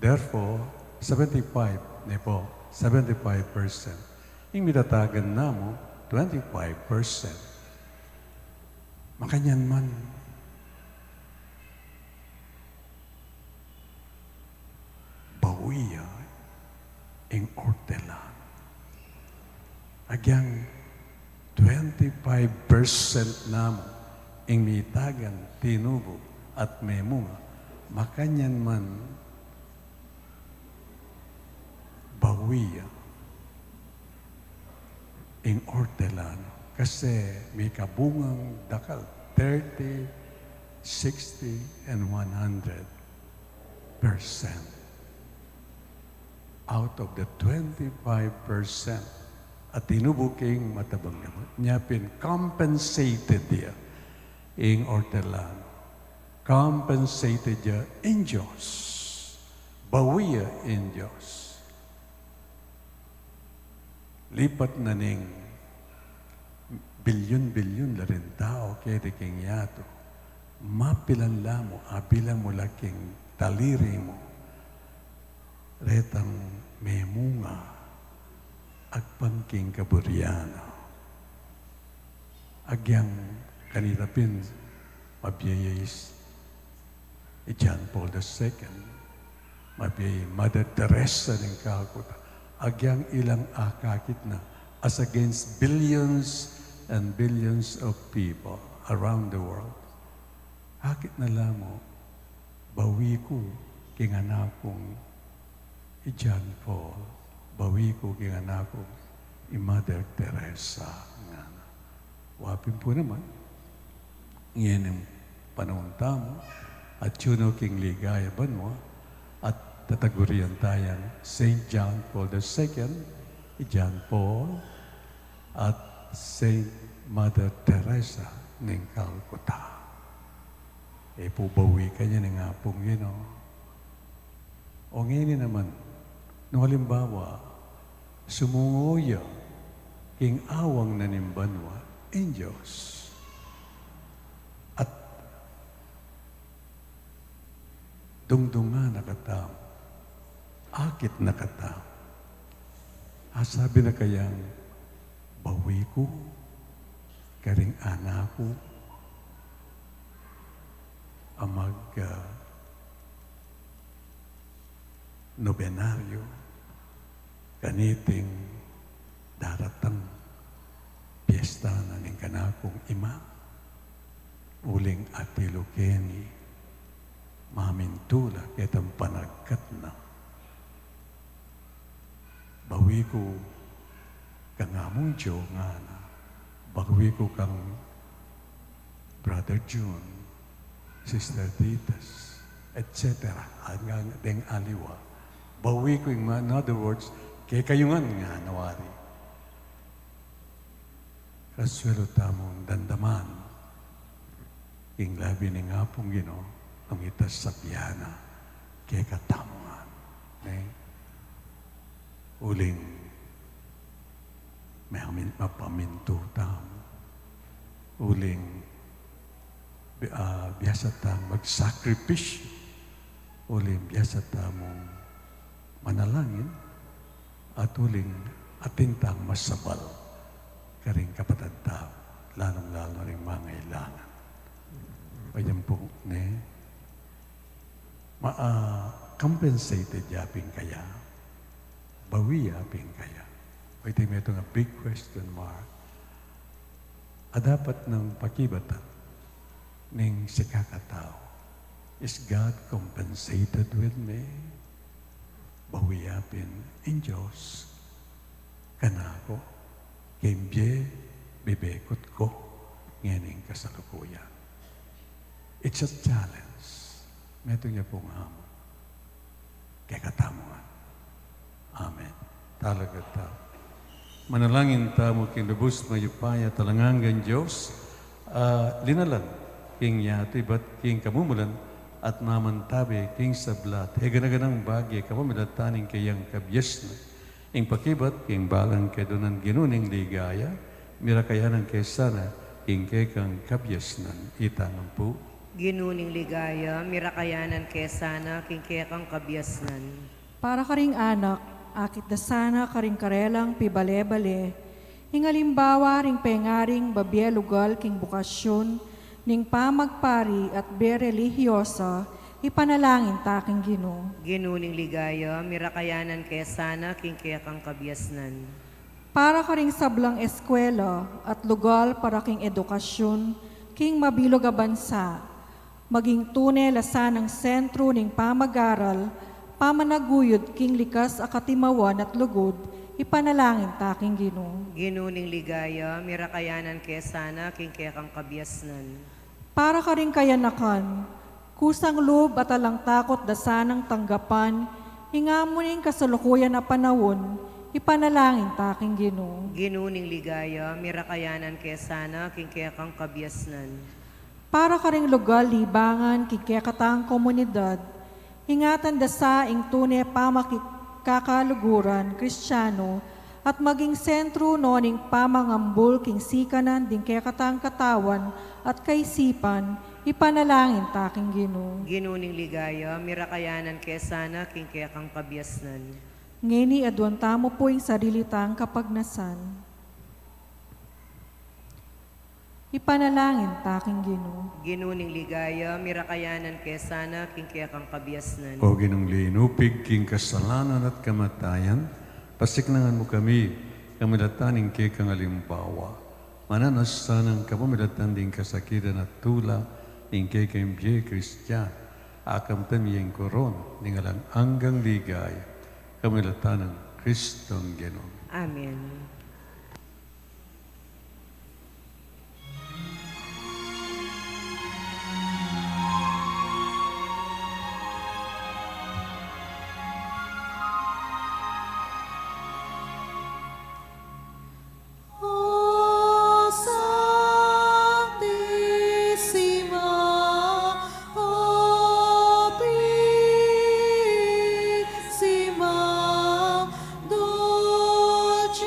Therefore, 75, ne po, 75%. Yung mitatagan na mo, 25%. Makanyan man, bawiya ing hortelano. Agyang 25% namo ing mitagan, tinubo, at may munga. Makanyan man, bawiya ing hortelano. Kasi may kabungang dakal, 30, 60, and 100%. Out of the 25%, at tinubuking matabang naman, niya pin compensated niya ing hortelano. Compensated niya in Diyos. Bawiya in Diyos. Lipat na ning bilyon-bilyon na rin tao kaya di king yato. Mapilan mo, abilan mo laking taliri mo. Retang may munga agpangking kaburyano. Agyang kanitapin mabiyayis John Paul II, mabiyay Mother Teresa ng Calcutta. Agyang ilang akakit na as against billions and billions of people around the world. Hakit na lamo, bawi ko kinganakong John Paul, bawi ko kinganakong Mother Teresa. Wapin po naman, ngayon ang panahon tamo, at yun king ligaya ba mo, at tatagurian tayang St. John Paul II, John Paul, at St. Mother Teresa ng Calcutta. Pubawi ka niya ng apong yun, O ngayon naman, nung halimbawa, sumunguya, king awang nanimbanwa in Diyos. At dungdunga na katam, akit na katam. Sabi na kayang, bawi ko, karing anak ko, amag nobenaryo, ganiting daratang piyesta na ning kanakong ima, uling atilo keni, mamintula ketang panagkat na. Bawi ko kang among Diyo nga na, bawi ko kang Brother June, Sister Titas, etc. Hanggang deng aliwa. Bawi ko yung in other words, kay kayungan nga nawari. Kaswelo tamong dandaman, king labi ni nga pong Ginoo, ang itas sa piyana, kay katamongan. Okay? Uling, may mapaminto tamo. Uling, biyasa tamo mag-sacrifice. Uling, biyasa tamong manalangin. At uling, atintang masabal. Karing kapatid tao, lalong-lalo rin mga ilangan. Payan po, compensated yaping kaya, bawi yaping kaya. Ito may itong big question mark. Dapat ng pakibatan ning si kakatao, is God compensated with me? Bawi yapin in Diyos, kanako, kimbye, bibekot ko, nganing kasalukuyan. It's a challenge. May ito niya pong hamon. Kaya katamuan. Amen. Talaga ta. Manalangin ta mo kinubos mayupaya talangangan Diyos. Linalan king yati bat king kamumulan at mamantabi king sablat. Heganaganang bagay kamamilataning kayang kabyes na. Ing pakibat king balang kedonan ginuning ligaya. Mirakayanan kay sana king kekang kabyes nan itangan po. Ginuning ligaya, mirakayanan kesana, kingkekang kabyasnan. Para karing anak, akit dasana karing karelang pibale-bale, hingalimbawa ring pengaring babyelugal king bukasyon, ning pamagpari at berelihiyosa, ipanalangin taking Ginoo. Ginuning ligaya, mirakayanan kesana, kingkekang kabyasnan. Para karing sablang eskwela at lugal para king edukasyon, king mabilog a bansa, maging tunay lasanang sentro ning pamag-aral, pamanaguyod king likas a katimawan at lugod, ipanalangin taking Ginoo. Ginuning ligaya, mirakayanan kesana, kingkekang kabyasnan. Para ka rin kayanakan, kusang loob at alang takot dasanang tanggapan, hingamuning kasalukuyan na panahon, ipanalangin taking Ginoo. Ginuning ligaya, mirakayanan kesana, kingkekang kabyasnan. Para ka rin lugal libangan, kikekatang komunidad, ingatan dasaing tunay pamakikakaluguran, Kristiyano, at maging sentro noning pamangambul king sikanan din kekatang katawan at kaisipan, ipanalangin taking Ginoo. Ginuning ligaya, mirakayanan kesana, kingkekang kabyasnan. Ngeni adwanta mo po yung sarilitang kapagnasan. Ipanalangin taking Ginoo. Ginuning ligaya, mirakayanan kesana, kingkekang kabyasnan. O ginong linupig king kasalanan at kamatayan, pasiknangan mo kami, kamilataning kay kang alimbawa. Mananas sanang kapamilatan ding kasakiran at tula, ning kay kang biye Kristyan, akam tamiyeng koron, ning alang anggang ligay, kamilatan ng Kristong Ginoo. Amen. Dolce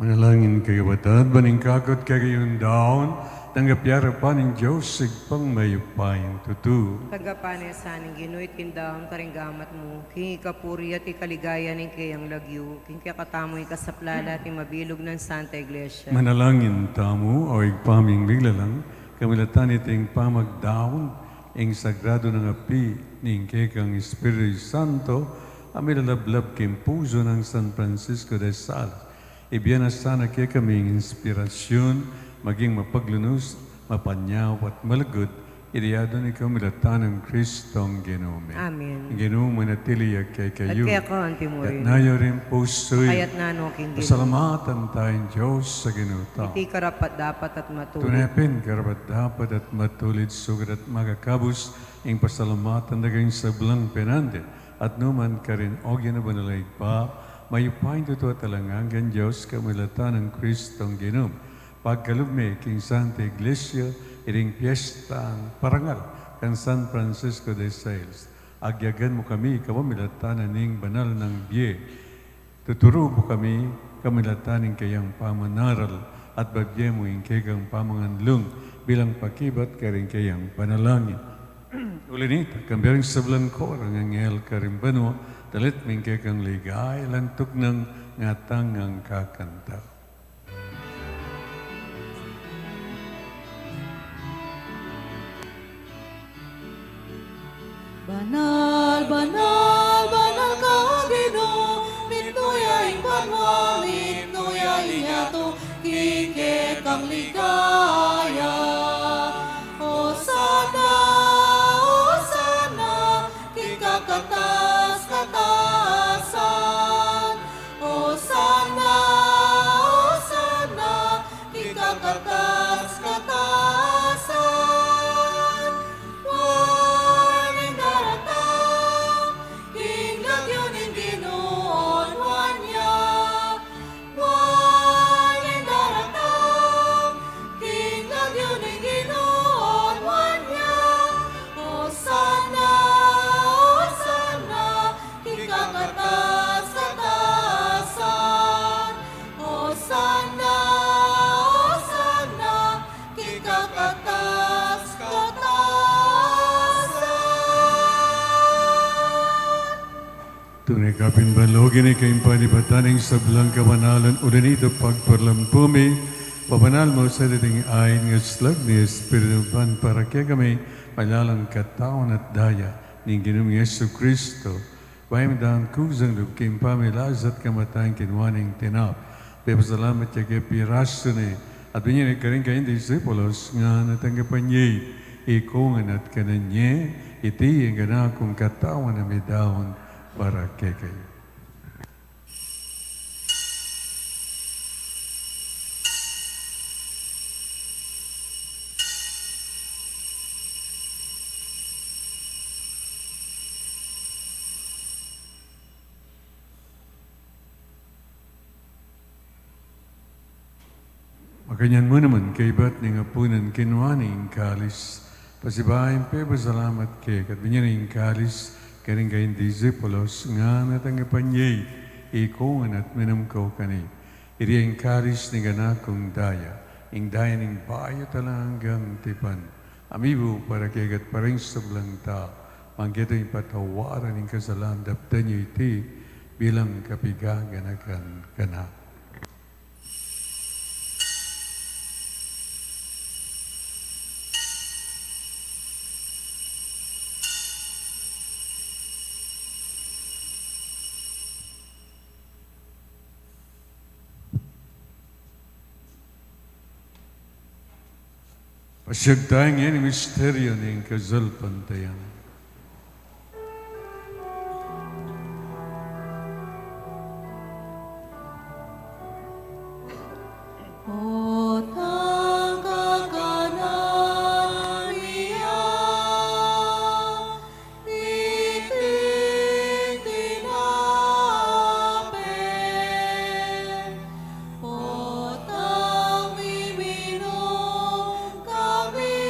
Manalangin kayo batad, baning kakot kagayon daon, tanggapyara pa ng Diyos, sigpang mayupayin tutu. Tagapanes sa aning ginuit kindahon karinggamat mo, king ikapuri at ikaligaya ng kayang lagyo, king kakatamoy kasaplala at mabilog ng Santa Iglesia. Manalangin tamo, o igpaming biglalang, kamilatan iting pamagdaon, ing sagrado ng api, ning kekang Espiritu Santo, amilalablab kim puso ng San Francisco de Sales. Ibiyan na sana kaya kaming inspirasyon, maging mapaglunos, mapanyaw at malagod, iriyado ni kamilatan ng Kristong Ginome. Amen. Ginome na tiliyak kay At kayo. kaya ka, At Antimorin, nayo rin puso'y kayat nano king Ginoo. pasalamatan tayong Diyos sa ginuta. Iti karapat dapat at matuloy. Tunepin, karapat dapat at matulid sugat at magakabos ing pasalamatan na gayong sablang penande at numan ka rin o ginabanalay pa mayupain tuto at talangangan Diyos kamilatan ng Kristong Ginom. Pagkalugme king Santa Iglesia iring piyesta ang parangal kan San Francisco de Sales. Agyagan mo kami kamilatan ning banal ng biye. Tuturo mo kami kamilatan ng kayang pamanaral at bagye mo ing kayang pamanganlong bilang pakibat karing kayang panalangin. Ulinita, kambiyaring sablang ko ang angel karimbano, dalit ming kayang ligay, lantok ng ngatang ang kakanta. Banal, banal, banal ka, Ginoo, mitnuyaing banwa, mitnuyaing yato, kike kang ligaya. Hosana, Hosana, kikakatas katasan. Hosana, Hosana, kikakatas katasan. Waning daratang, kingdom yun ang Ginoon, wanya. Waning daratang, kingdom yun ang Ginoon, wanya. Hosana, Hosana, kikakatas katasan. Hosana, Hosana, kikakatas katasan. Tunay kapin balogin ay kayong panibataning sablang kabanalan ulanito pagparlampumi, pabanal mo sa dating ayin ng slag ni Espiritu Pan para kaya kami malalang kataon at daya ni Ginoong Yesu Kristo. Bayam daan kusang lubking pamilas at kamatayan kinwaning tinap. Pepasalamat siya kay piraso ni at binyan ka rin kayong disipulos nga natanggapan niya ikungan at kananye iti ang ganakong katawan na may dahon para kay kayo. Makanyan mo naman kay ba't ni nga punan kinwaning kalis. Pasibahin pe salamat kay kat binyaning kalis karing kayong disipulos nga natanggapan niya'y ikungan at minamkaw kani. Iri ang kalis ni ganakong daya, ing daya ning bayo talanggang tipan. Amibo para kay kat paring sablang ta, manggito yung patawaran ng kasalan daptan niyo iti bilang kapigagan akan kana. Pasyag tayong yan ang misteryo ng kasalpantayan. Otang kakanaya, iting tinapin. Otang miminom kami,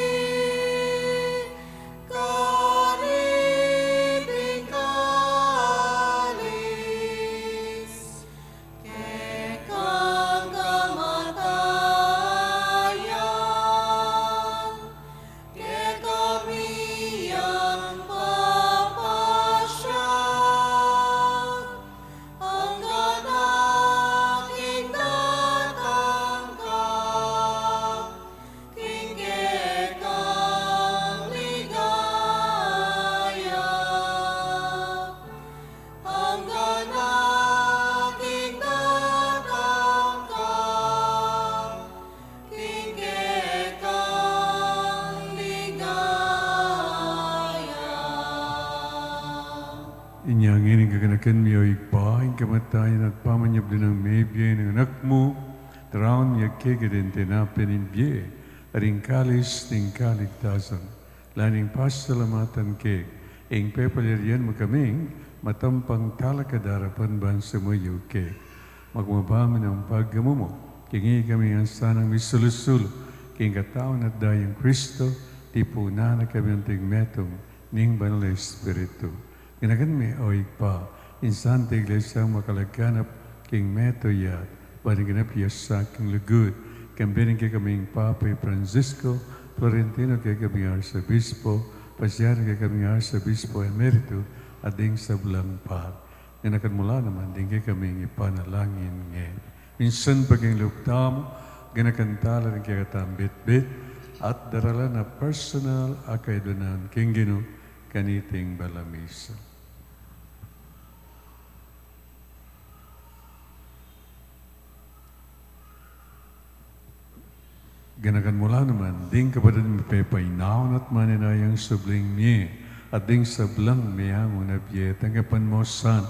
kariting kalis. Kekang Ganakan mi o igpaing kamatayan at pamanyab din ang maybiye ng anak mo, taraon niya kegedin tinapin in biye, aring kalis ng kaligtasan. Laning pasalamatan keg, ing pepalirian mo kaming, matampang talakadarapan ban sa mayo keg. Magmabaman ang paggamumo, kingi kami ang sanang misulusulo, king katawan at dayang Kristo, tipuna na kami ang tigmetong, ning banal na Espiritu. Ganakan mi o igpa, insan ta iglesia makalagkanap king metoyat, paniganap yasa king lugod, kambirin kay kaming Papay Francisco, Florentino kay kaming Arsobispo, pasyaran kay kaming Arsobispo Emerito, at ding sa Blampar. Ganakan mula naman, ding kay kaming ipanalangin ngayon. Minsan paging luptam, ganakan tala rin kay katambit-bit, at darala na personal akay donan king Gino, kaniting balamisa. Ganakan mula naman, ding kapatid mi pepainaon at maninayang subling niya, at ding sablang miyang unabye, tanggapan mo san,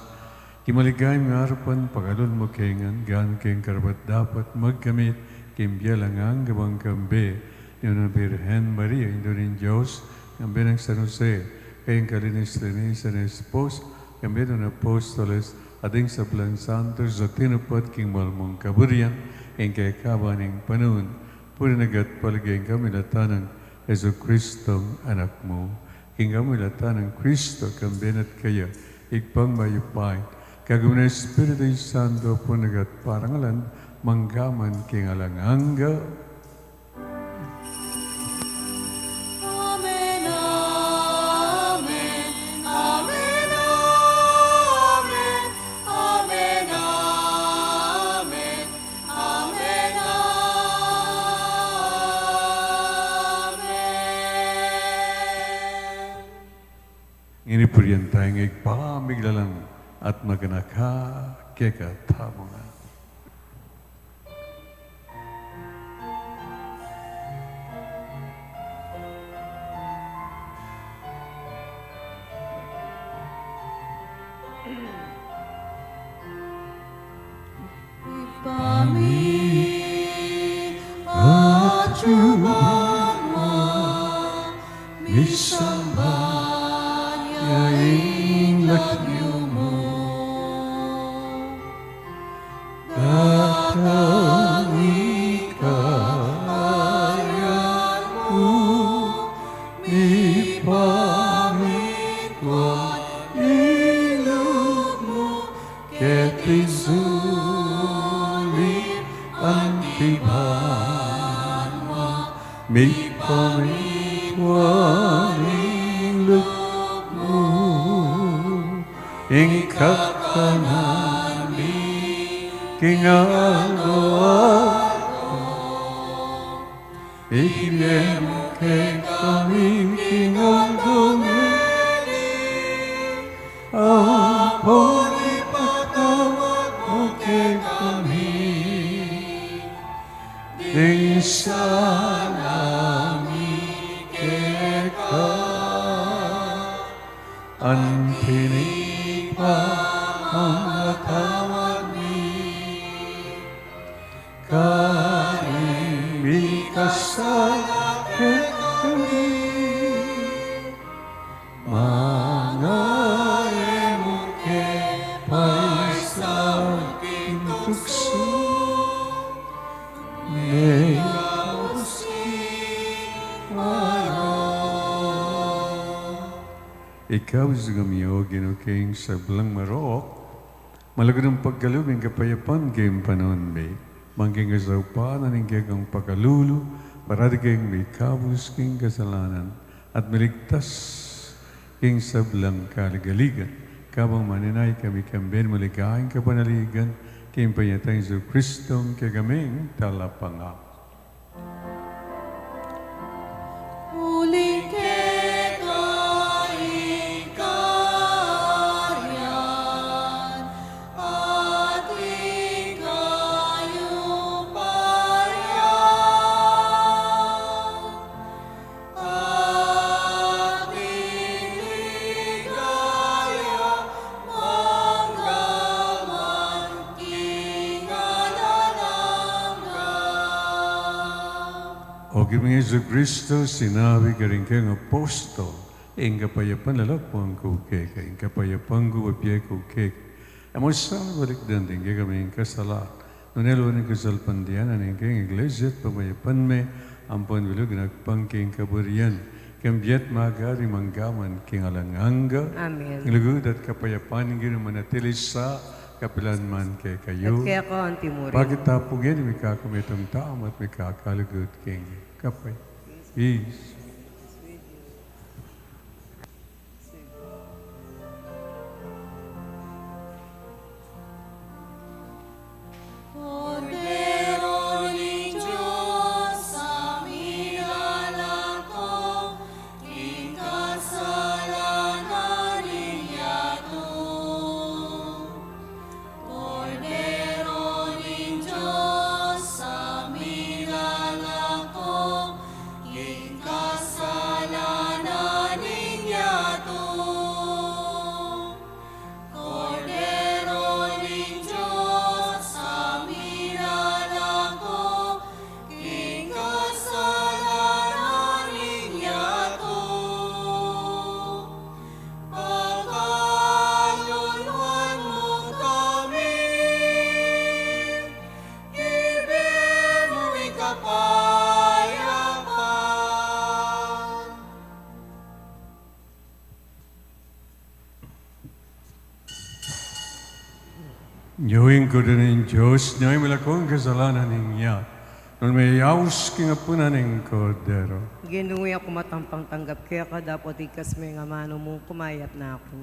kimaligay nga harapan, pagalon mo kengan, gan keng karapat dapat magkamit, kimbiyalang ang gabang kambe, yun ang Birhen Maria, indo rin Diyos, kambe ng San Jose, kayang kalinis-linis na espos, kambe ng Apostoles, at ding sablang santos, at tinupad king malmong kaburian, kayang kay kabaning panun, puri nagat palagay kami latanang Yesu Kristong anak mo. King kami latanang Kristo kambenat kaya igpang mayupay. Kagawin na Espiritu Santo po nagat parangalan manggaman king alanganga. Amen, amen, amen, amen, amen, amen, amen, amen. Ini puriyan tayong igpamiglalang at maganaka kekatamo nga. At yumama, misamba, yaing lagyo mo. Datang ikayan mo, ipamit ko ilog mo, ketisulit ang tiban mo, ipamit ko ilog mo, ingkakanan kingaluan Ibilem kay kaming kingaluan Ampun ipatawad mo kay kami Ding salami kay ka Antinig pa ang natawad Kami kasakit kami Mga emuke paisaking tukso May Ikaw sugamiyo ginuking sa belang marok Malagod ang pagkalubing kapayapan kayong panahon may Mangking kasaupan aning kayong pagkalulu, para di kayong may kabus king kasalanan, at miligtas king sablang kaligaligan. Kabang maninay kami kamben maligayang kapanaligan, kayong panyatang sa Kristong kagaming talapanga. Uli kekaing karyan at ikayong bayan at iligaya mga O kiming Yesu Kristo, sinabi ka rin kayong apostol, ing kapayapan lalapang kukek, ing kapayapan gubapye kukek. Amo sa balik din din kami ing kasala. Nunelo ni kasalpandian, ing kayong iglesia at pamayapan me, ampon bilog nagpangking kaburian. Kambiat magari manggaman king alanganga. Amen. Ilugod at kapayapan ng manatili sa kapilan man kay At kayo. kaya ko ang timuri. Bakit tapugin, may kakamitong taam at may kakalugod king kapay. Peace. Cordero ni Diyos, amin alako, ikasalanan niyato. Cordero ni Diyos, amin alako, ikasalanan niyato. Cordero ni Diyos, amin alako, ikasalanan niyato. Pagkaluluan mo kami, ibig mo'y kapayapaan. Nyawin ko din ng Diyos, nyawin malakong kasalanan niya. Nung may yaus kingapunan ng kordero. Ginuwi ako matampang tanggap, kaya ka dapat ikas may nga mano mo, kumayat na ako.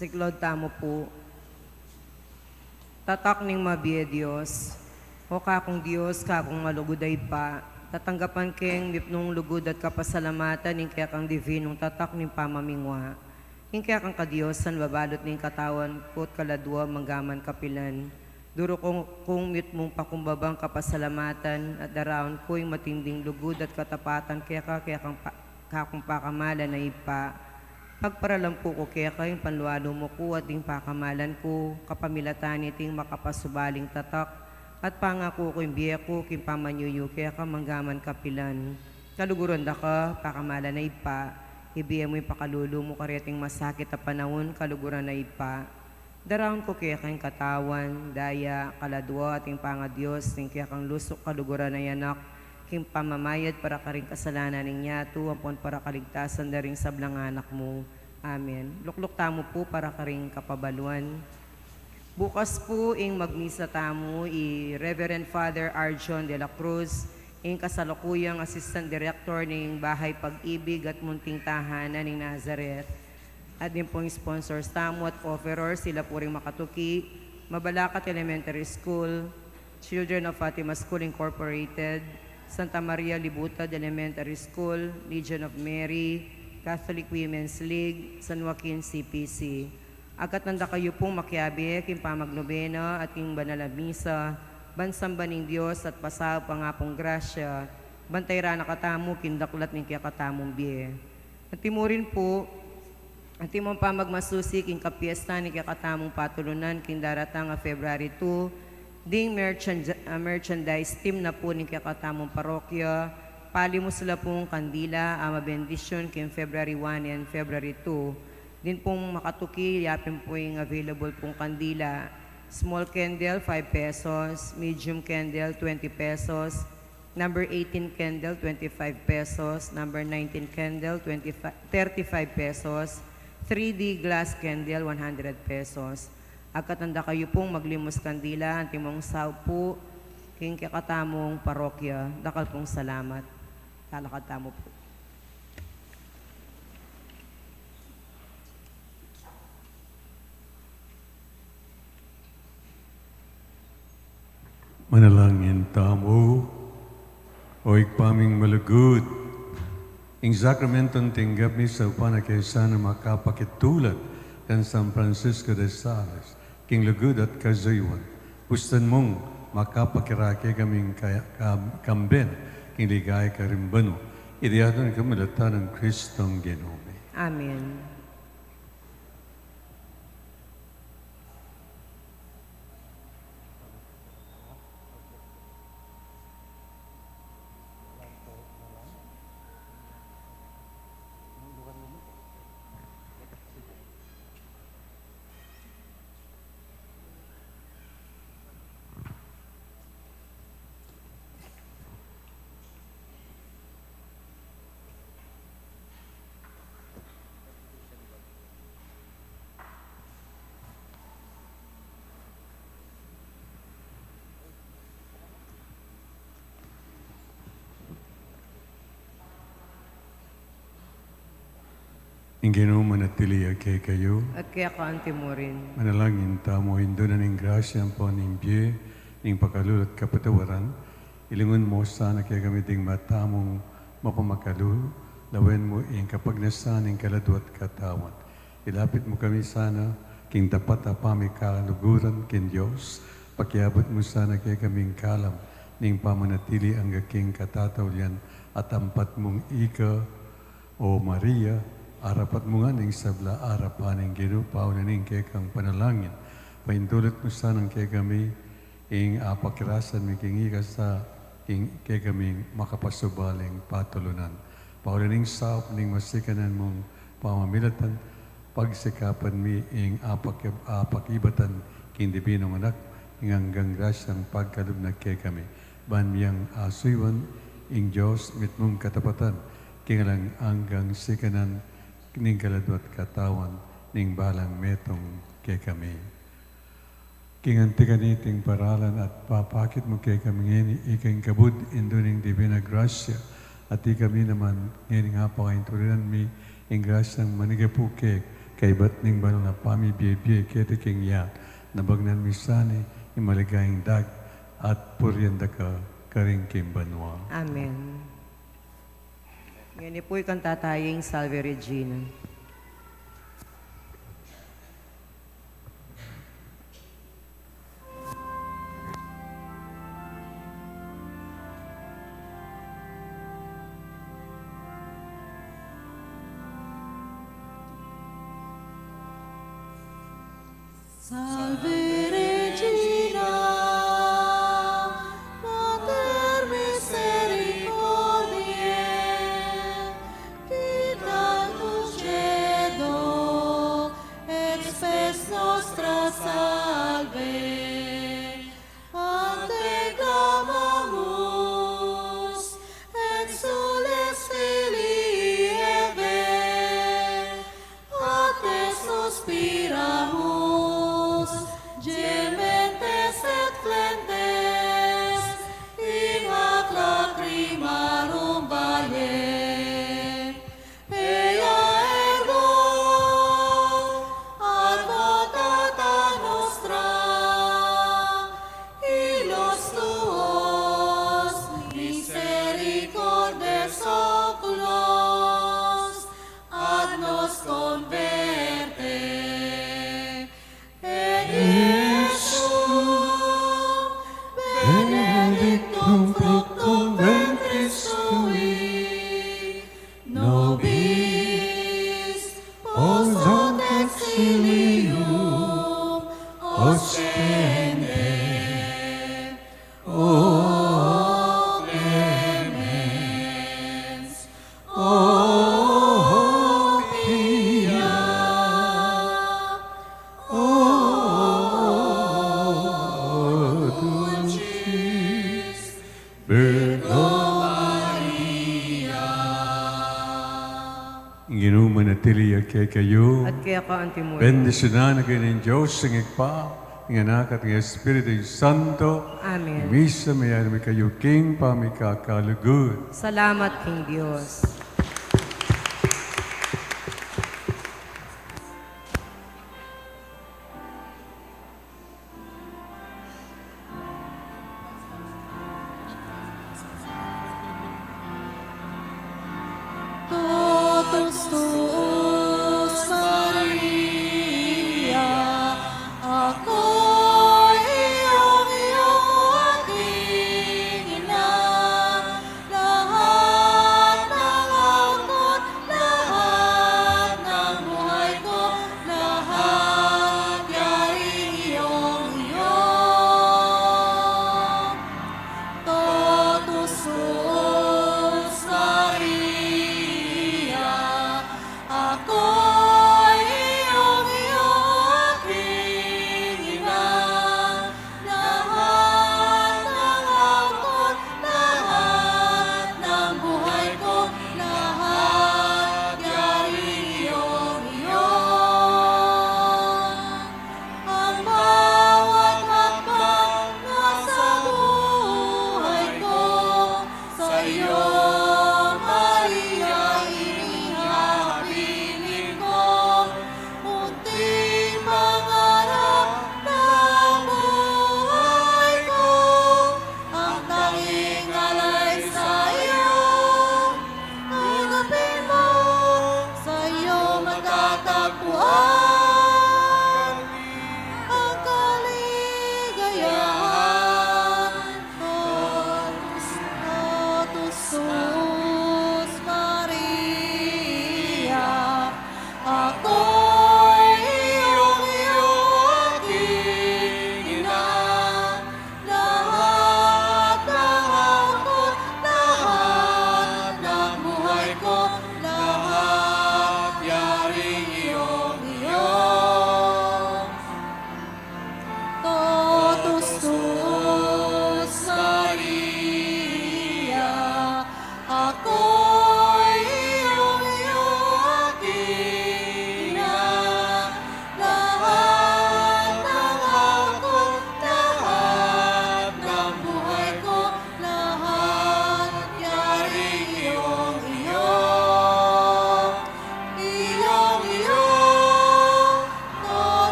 Siklod tamo po. Tatak ning mabiye Diyos. O kakong Diyos, kakong maluguday pa. Tatanggapan keng mipnong lugod at kapasalamatan ning kaya kang divinong tatak ning pamamingwa. Ning kaya kang kadiosan babalot ning katawan ko't kaladwa manggaman kapilan. Duro kong mit mong pakumbabang kapasalamatan at daraon ko'y matinding lugod at katapatan kaya kakong pakamalan na ipa. Pagparalam po ko kaya kayong panlualo mo ko at ding pakamalan ko, kapamilatan iting makapasubaling tatak, at pangako ko yung biya ko, kim pamanyuyo, kaya ka manggaman kapilan. Kaluguran da ka, pakamalan na ipa, ibiya mo yung pakalulo mo kariyating masakit na panahon, kaluguran na ipa. Daraon ko kaya kayong katawan, daya, kaladwa, ating pangadiyos, ting kaya kang lusok kaluguran na yanak, kim pamamayad para karing kasalanan ng yato, ampon para kaligtasan na rin sablang anak mo. Amen. Lukluk tamo po para karing kapabaluan. Bukas po ing magmisa tamo Reverend Father Arjon de la Cruz, ing kasalukuyang Assistant Director ng Bahay Pag-ibig at Munting Tahanan ng Nazareth. At din pong sponsors tamo at offerers, sila po ring Makatuki, Mabalacat Elementary School, Children of Fatima School Incorporated, Santa Maria Libutad Elementary School, Legion of Mary, Catholic Women's League, San Joaquin CPC. Agat nanda kayo pong makiabi, king pamagnobena at king banal na misa, bansambaning Diyos at pasaw pa nga pong grasya, bantay rana katamo, kindaklat ng kaya katamong biye. At timurin po, at timong pamagmasusi, king kapiesta ni kaya katamong patulunan, king daratang February 2, ding merchandise team na po ni kakatamong parokya. Pali mo sila pong kandila, ama bendisyon kim February 1 and February 2. Din pong Makatuki, yapin po yung available pong kandila. Small candle, 5 pesos. Medium candle, 20 pesos. Number 18 candle, 25 pesos. Number 19 candle, 35 pesos. 3D glass candle, 100 pesos. Agkatanda kayo pong maglimos kandila, antimong saw po, king kakatamong parokya, dakal pong salamat. Talakad tamo po. Manalangin tamo, o ikpaming malugod, ing sakramentong tinggap ni sa upanakaysa na makapakitulad kan San Francisco de Sales, king lugod at kazaywan. Gustan mong makapakirake kaming kamben, king ligay karimbano. Idiyado ng kamalata ng Kristong Ginome. Amen. Ing Ginoo manatili kay kayo, At kaya ka antimurin. manalangin tamo hindo na ning grasya po ning biye, ning pagkalulot kapatawaran, ilingon mo sana kaya gamiting matamong mapamakalu, lawen mo ing kapagnasan ning kaladwat katawat. Ilapit mo kami sana, king tapat apami kaluguran kin Diyos, pakiabot mo sana kaya kaming kalam, ning pamanatili ang gaking katatawlian at ampat mong ika, o Maria, arapat mo nga ning sabla arapan ning ginupaw na ning kay kang panalangin. Paintulot mo sanang kay kami ing apakirasan mi king ika sa ing kay kami makapasubaling patulunan. Paula ning saop ning masikanan mong pamamilatan, pagsikapan mi ing apakibatan king dibinong anak ing hanggang grasyang pagkalubnag kay kami. Ban miyang asuywan ing Diyos mitmong katapatan king alang hanggang sikanan ning kaladwat katawan ning balang metong kay kami. Kinganti kaniting paralan at papakit mo kay kami ngayon ikang kabud indo ning divina grasya at kami naman ngayon nga pa kaintulinan mi ing grasyang manigapukek kay batning banong na pamibiyay kete king ya, nabagnan misani, imaligayang dag, at puryanda ka, karing kimbanwa. Amen. Ngayon po'y kantataying Salve Regina. Salve Regina, Mater Misericordiae, Vita dulcedo, et spes nostra salve, ante clamamus, et soles filii Eve, a te suspiramus, gementes et flentes, in hoc lacrimarum valle. Ea ergo, advocata nostra, illos tuos, misericordes oculos, ad nos converte. Benedictum fructum ventris tui, nobis post exilium ostende. O clemens, o pia, o dulcis Virgo Maria. Ginoo manatili kay kayo. At kaya ka, Antimoy. Bendisyonan na kayo ng Diyos ng Ikpa, ng Anak at ng Espiritu Santo. Amen. Misa mayan may kayo king pamikakalugod. Salamat, King Diyos.